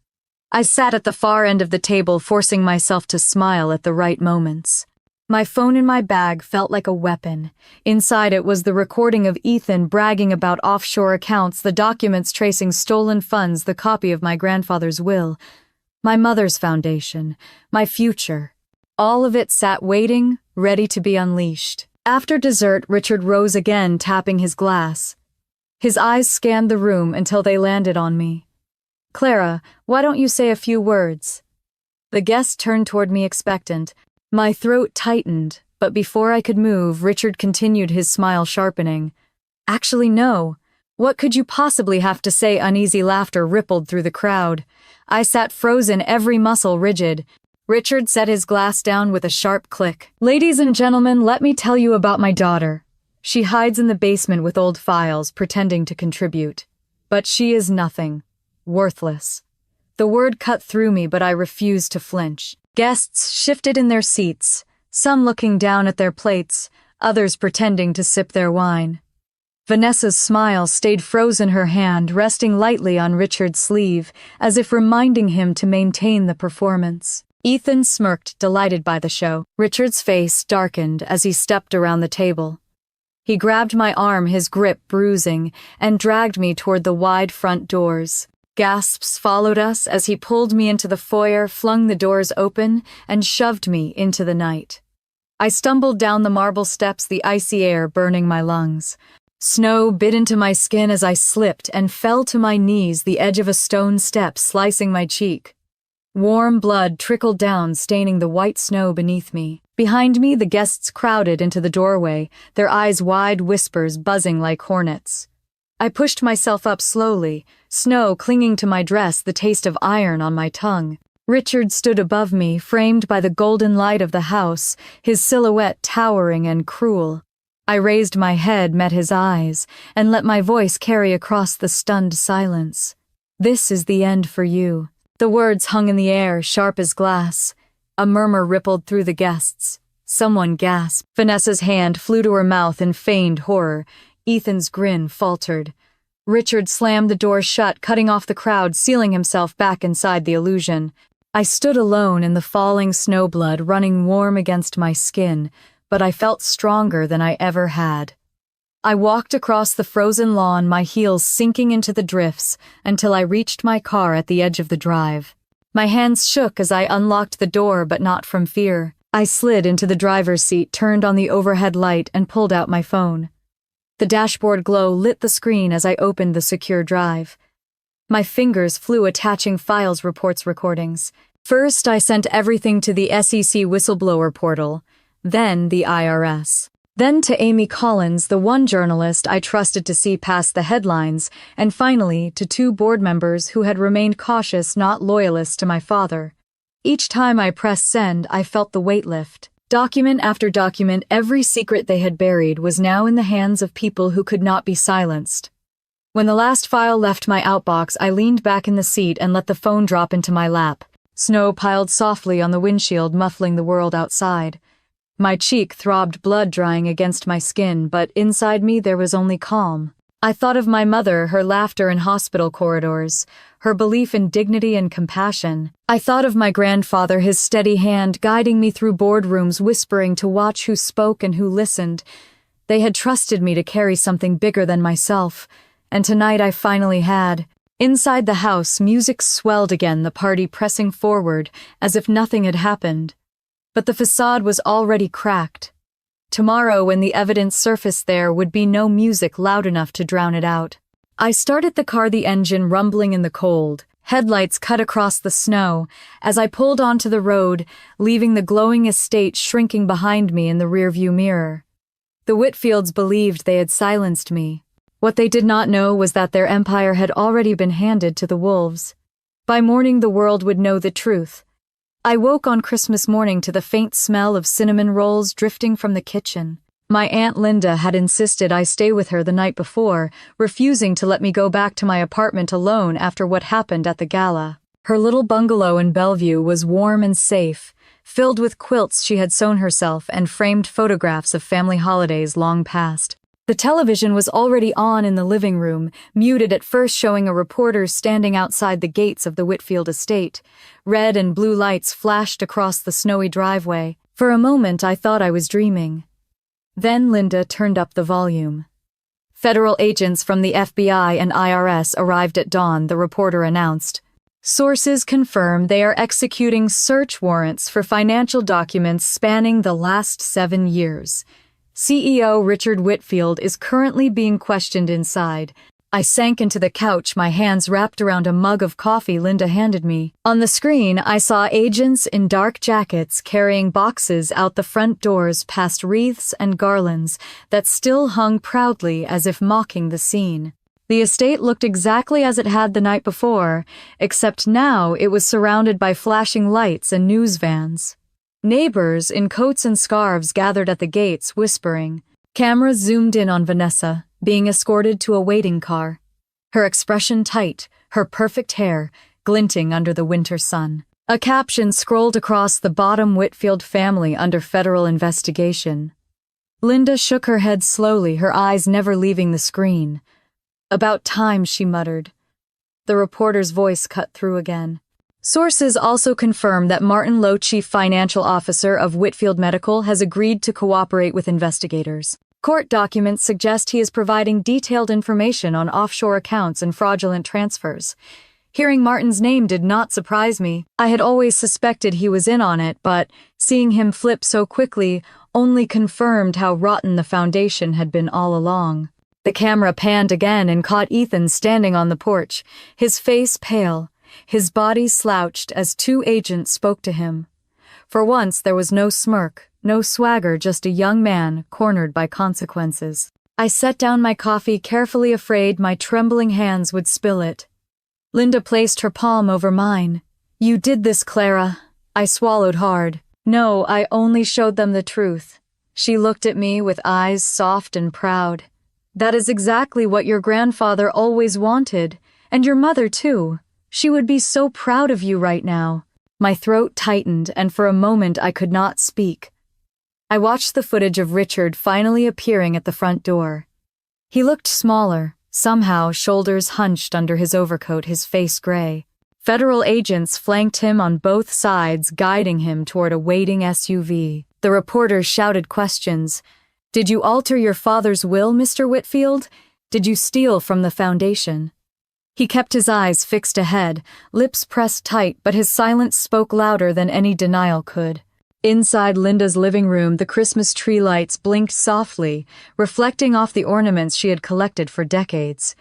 I sat at the far end of the table, forcing myself to smile at the right moments. My phone in my bag felt like a weapon. Inside it was the recording of Ethan bragging about offshore accounts, the documents tracing stolen funds, the copy of my grandfather's will, my mother's foundation, my future. All of it sat waiting, ready to be unleashed. After dessert, Richard rose again, tapping his glass. His eyes scanned the room until they landed on me. "Clara, why don't you say a few words?" The guest turned toward me expectant. My throat tightened, but before I could move, Richard continued, his smile sharpening. "Actually, no. What could you possibly have to say?" Uneasy laughter rippled through the crowd. I sat frozen, every muscle rigid. Richard set his glass down with a sharp click. "Ladies and gentlemen, let me tell you about my daughter. She hides in the basement with old files, pretending to contribute. But she is nothing. Worthless." The word cut through me, but I refused to flinch. Guests shifted in their seats, some looking down at their plates, others pretending to sip their wine. Vanessa's smile stayed frozen, her hand resting lightly on Richard's sleeve, as if reminding him to maintain the performance. Ethan smirked, delighted by the show. Richard's face darkened as he stepped around the table. He grabbed my arm, his grip bruising, and dragged me toward the wide front doors. Gasps followed us as he pulled me into the foyer, flung the doors open, and shoved me into the night. I stumbled down the marble steps, the icy air burning my lungs. Snow bit into my skin as I slipped and fell to my knees, the edge of a stone step slicing my cheek. Warm blood trickled down, staining the white snow beneath me. Behind me, the guests crowded into the doorway, their eyes wide, whispers buzzing like hornets. I pushed myself up slowly, snow clinging to my dress, the taste of iron on my tongue. Richard stood above me, framed by the golden light of the house, his silhouette towering and cruel. I raised my head, met his eyes, and let my voice carry across the stunned silence. "This is the end for you." The words hung in the air, sharp as glass. A murmur rippled through the guests. Someone gasped. Vanessa's hand flew to her mouth in feigned horror. Ethan's grin faltered. Richard slammed the door shut, cutting off the crowd, sealing himself back inside the illusion. I stood alone in the falling snowblood running warm against my skin, but I felt stronger than I ever had. I walked across the frozen lawn, my heels sinking into the drifts, until I reached my car at the edge of the drive. My hands shook as I unlocked the door, but not from fear. I slid into the driver's seat, turned on the overhead light, and pulled out my phone. The dashboard glow lit the screen as I opened the secure drive. My fingers flew, attaching files, reports, recordings. First, I sent everything to the SEC whistleblower portal, then the IRS. Then to Amy Collins, the one journalist I trusted to see past the headlines, and finally to 2 board members who had remained cautious, not loyalists to my father. Each time I pressed send, I felt the weight lift. Document after document, every secret they had buried was now in the hands of people who could not be silenced. When the last file left my outbox, I leaned back in the seat and let the phone drop into my lap. Snow piled softly on the windshield, muffling the world outside. My cheek throbbed, blood drying against my skin, but inside me there was only calm. I thought of my mother, her laughter in hospital corridors, her belief in dignity and compassion. I thought of my grandfather, his steady hand guiding me through boardrooms, whispering to watch who spoke and who listened. They had trusted me to carry something bigger than myself, and tonight I finally had. Inside the house, music swelled again, the party pressing forward as if nothing had happened. But the facade was already cracked. Tomorrow, when the evidence surfaced, there would be no music loud enough to drown it out. I started the car, the engine rumbling in the cold. Headlights cut across the snow as I pulled onto the road, leaving the glowing estate shrinking behind me in the rearview mirror. The Whitfields believed they had silenced me. What they did not know was that their empire had already been handed to the wolves. By morning, the world would know the truth. I woke on Christmas morning to the faint smell of cinnamon rolls drifting from the kitchen. My Aunt Linda had insisted I stay with her the night before, refusing to let me go back to my apartment alone after what happened at the gala. Her little bungalow in Bellevue was warm and safe, filled with quilts she had sewn herself and framed photographs of family holidays long past. The television was already on in the living room, muted at first, showing a reporter standing outside the gates of the Whitfield estate. Red and blue lights flashed across the snowy driveway. For a moment I thought I was dreaming. Then Linda turned up the volume. Federal agents from the FBI and IRS arrived at dawn, the reporter announced. Sources confirm they are executing search warrants for financial documents spanning the last 7 years. CEO Richard Whitfield is currently being questioned inside. I sank into the couch, my hands wrapped around a mug of coffee Linda handed me. On the screen, I saw agents in dark jackets carrying boxes out the front doors past wreaths and garlands that still hung proudly as if mocking the scene. The estate looked exactly as it had the night before, except now it was surrounded by flashing lights and news vans. Neighbors in coats and scarves gathered at the gates, whispering. Cameras zoomed in on Vanessa, being escorted to a waiting car. Her expression tight, her perfect hair glinting under the winter sun. A caption scrolled across the bottom: Whitfield family under federal investigation. Linda shook her head slowly, her eyes never leaving the screen. About time, she muttered. The reporter's voice cut through again. Sources also confirm that Martin Lowe, chief financial officer of Whitfield Medical, has agreed to cooperate with investigators. Court documents suggest he is providing detailed information on offshore accounts and fraudulent transfers. Hearing Martin's name did not surprise me. I had always suspected he was in on it, but seeing him flip so quickly only confirmed how rotten the foundation had been all along. The camera panned again and caught Ethan standing on the porch, his face pale, his body slouched as 2 agents spoke to him. For once there was no smirk, no swagger, just a young man cornered by consequences. I set down my coffee, carefully, afraid my trembling hands would spill it. Linda placed her palm over mine. You did this, Clara. I swallowed hard. No, I only showed them the truth. She looked at me with eyes soft and proud. That is exactly what your grandfather always wanted, and your mother too. She would be so proud of you right now. My throat tightened, and for a moment I could not speak. I watched the footage of Richard finally appearing at the front door. He looked smaller, somehow, shoulders hunched under his overcoat, his face gray. Federal agents flanked him on both sides, guiding him toward a waiting SUV. The reporter shouted questions. Did you alter your father's will, Mr. Whitfield? Did you steal from the foundation? He kept his eyes fixed ahead, lips pressed tight, but his silence spoke louder than any denial could. Inside Linda's living room, the Christmas tree lights blinked softly, reflecting off the ornaments she had collected for decades.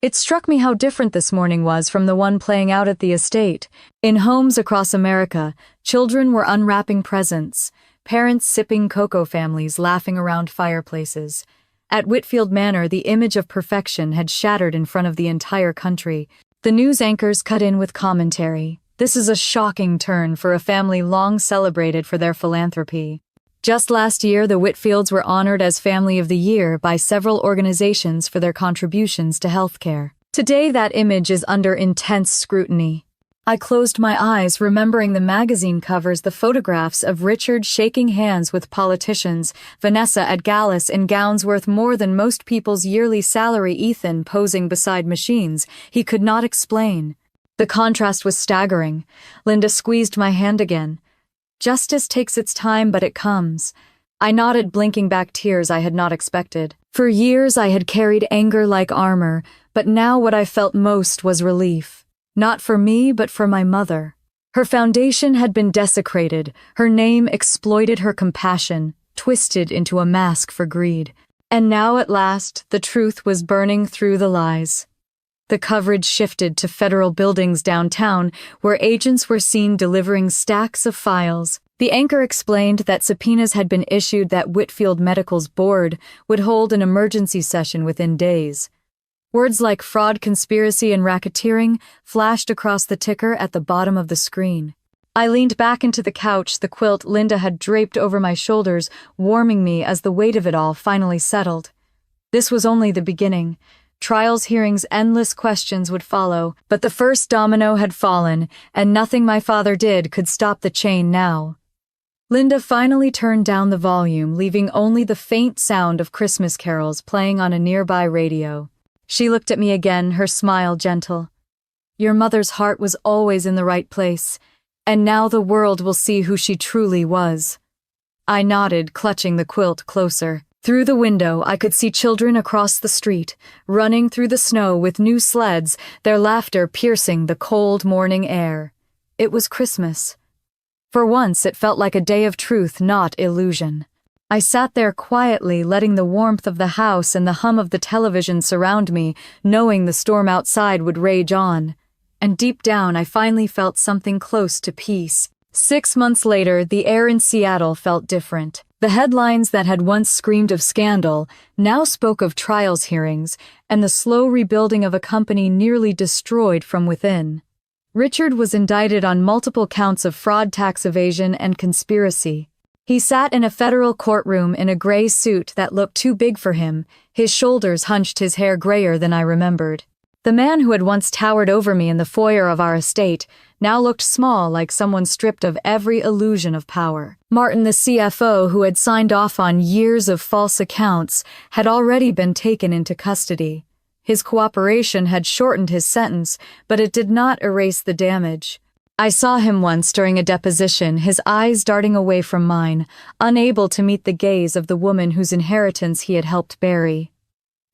It struck me how different this morning was from the one playing out at the estate. In homes across America, children were unwrapping presents, parents sipping cocoa, families laughing around fireplaces. At Whitfield Manor, the image of perfection had shattered in front of the entire country. The news anchors cut in with commentary. This is a shocking turn for a family long celebrated for their philanthropy. Just last year, the Whitfields were honored as Family of the Year by several organizations for their contributions to healthcare. Today, that image is under intense scrutiny. I closed my eyes, remembering the magazine covers, the photographs of Richard shaking hands with politicians, Vanessa at galas in gowns worth more than most people's yearly salary, Ethan posing beside machines he could not explain. The contrast was staggering. Linda squeezed my hand again. Justice takes its time, but it comes. I nodded, blinking back tears I had not expected. For years I had carried anger like armor, but now what I felt most was relief. Not for me, but for my mother. Her foundation had been desecrated, her name exploited, her compassion twisted into a mask for greed. And now at last, the truth was burning through the lies. The coverage shifted to federal buildings downtown, where agents were seen delivering stacks of files. The anchor explained that subpoenas had been issued, that Whitfield Medical's board would hold an emergency session within days. Words like fraud, conspiracy, and racketeering flashed across the ticker at the bottom of the screen. I leaned back into the couch, the quilt Linda had draped over my shoulders, warming me as the weight of it all finally settled. This was only the beginning. Trials hearings, endless questions would follow, but the first domino had fallen, and nothing my father did could stop the chain now. Linda finally turned down the volume, leaving only the faint sound of Christmas carols playing on a nearby radio. She looked at me again, her smile gentle. Your mother's heart was always in the right place, and now the world will see who she truly was. I nodded, clutching the quilt closer. Through the window, I could see children across the street, running through the snow with new sleds, their laughter piercing the cold morning air. It was Christmas. For once, it felt like a day of truth, not illusion. I sat there quietly, letting the warmth of the house and the hum of the television surround me, knowing the storm outside would rage on. And deep down, I finally felt something close to peace. 6 months later, the air in Seattle felt different. The headlines that had once screamed of scandal now spoke of trials hearings and the slow rebuilding of a company nearly destroyed from within. Richard was indicted on multiple counts of fraud, tax evasion, and conspiracy. He sat in a federal courtroom in a gray suit that looked too big for him, his shoulders hunched, his hair grayer than I remembered. The man who had once towered over me in the foyer of our estate now looked small, like someone stripped of every illusion of power. Martin, the CFO, who had signed off on years of false accounts, had already been taken into custody. His cooperation had shortened his sentence, but it did not erase the damage. I saw him once during a deposition, his eyes darting away from mine, unable to meet the gaze of the woman whose inheritance he had helped bury.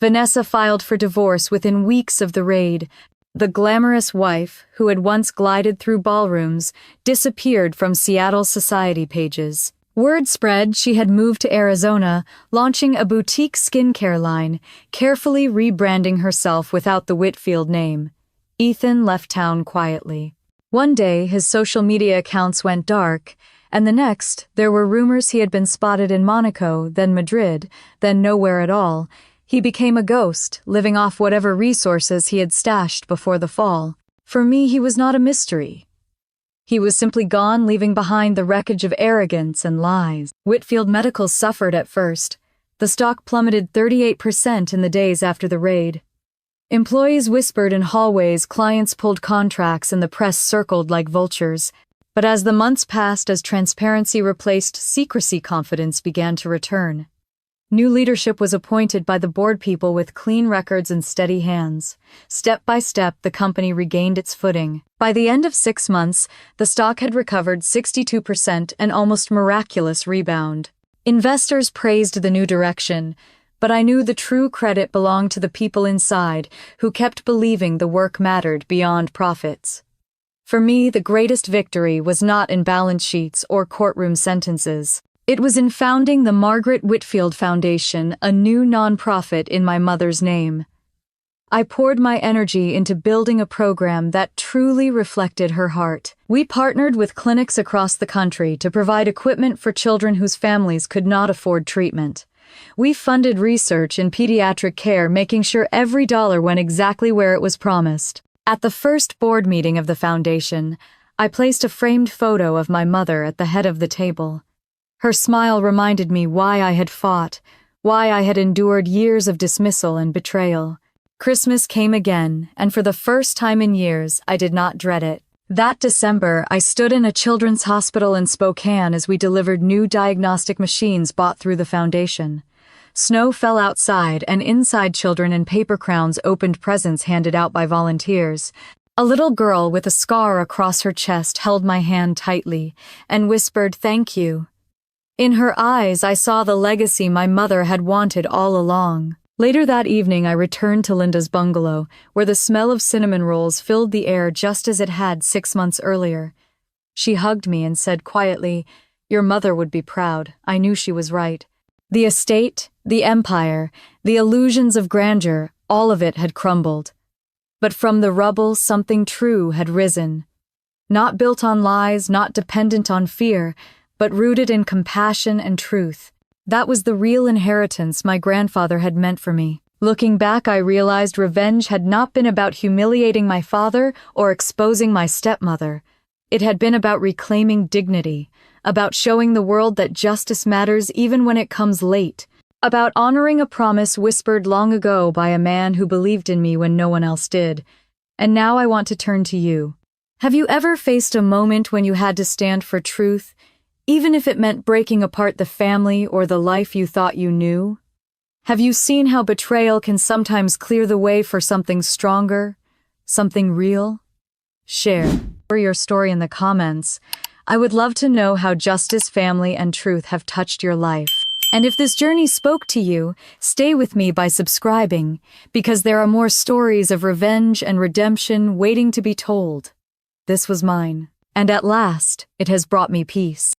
Vanessa filed for divorce within weeks of the raid. The glamorous wife, who had once glided through ballrooms, disappeared from Seattle's society pages. Word spread she had moved to Arizona, launching a boutique skincare line, carefully rebranding herself without the Whitfield name. Ethan left town quietly. One day, his social media accounts went dark, and the next, there were rumors he had been spotted in Monaco, then Madrid, then nowhere at all. He became a ghost, living off whatever resources he had stashed before the fall. For me, he was not a mystery. He was simply gone, leaving behind the wreckage of arrogance and lies. Whitfield Medical suffered at first. The stock plummeted 38% in the days after the raid. Employees whispered in hallways, clients pulled contracts, and the press circled like vultures. But as the months passed, as transparency replaced secrecy, confidence began to return. New leadership was appointed by the board, people with clean records and steady hands. Step by step, the company regained its footing. By the end of 6 months, the stock had recovered 62%, an almost miraculous rebound. Investors praised the new direction, but I knew the true credit belonged to the people inside who kept believing the work mattered beyond profits. For me, the greatest victory was not in balance sheets or courtroom sentences. It was in founding the Margaret Whitfield Foundation, a new nonprofit in my mother's name. I poured my energy into building a program that truly reflected her heart. We partnered with clinics across the country to provide equipment for children whose families could not afford treatment. We funded research in pediatric care, making sure every dollar went exactly where it was promised. At the first board meeting of the foundation, I placed a framed photo of my mother at the head of the table. Her smile reminded me why I had fought, why I had endured years of dismissal and betrayal. Christmas came again, and for the first time in years, I did not dread it. That December, I stood in a children's hospital in Spokane as we delivered new diagnostic machines bought through the foundation. Snow fell outside, and inside children in paper crowns opened presents handed out by volunteers. A little girl with a scar across her chest held my hand tightly and whispered, "Thank you." In her eyes, I saw the legacy my mother had wanted all along. Later that evening, I returned to Linda's bungalow, where the smell of cinnamon rolls filled the air just as it had 6 months earlier. She hugged me and said quietly, "Your mother would be proud." I knew she was right. The estate, the empire, the illusions of grandeur, all of it had crumbled. But from the rubble, something true had risen. Not built on lies, not dependent on fear, but rooted in compassion and truth. That was the real inheritance my grandfather had meant for me. Looking back, I realized revenge had not been about humiliating my father or exposing my stepmother. It had been about reclaiming dignity, about showing the world that justice matters even when it comes late, about honoring a promise whispered long ago by a man who believed in me when no one else did. And now I want to turn to you. Have you ever faced a moment when you had to stand for truth, even if it meant breaking apart the family or the life you thought you knew? Have you seen how betrayal can sometimes clear the way for something stronger, something real? Share your story in the comments. I would love to know how justice, family, and truth have touched your life. And if this journey spoke to you, stay with me by subscribing, because there are more stories of revenge and redemption waiting to be told. This was mine, and at last, it has brought me peace.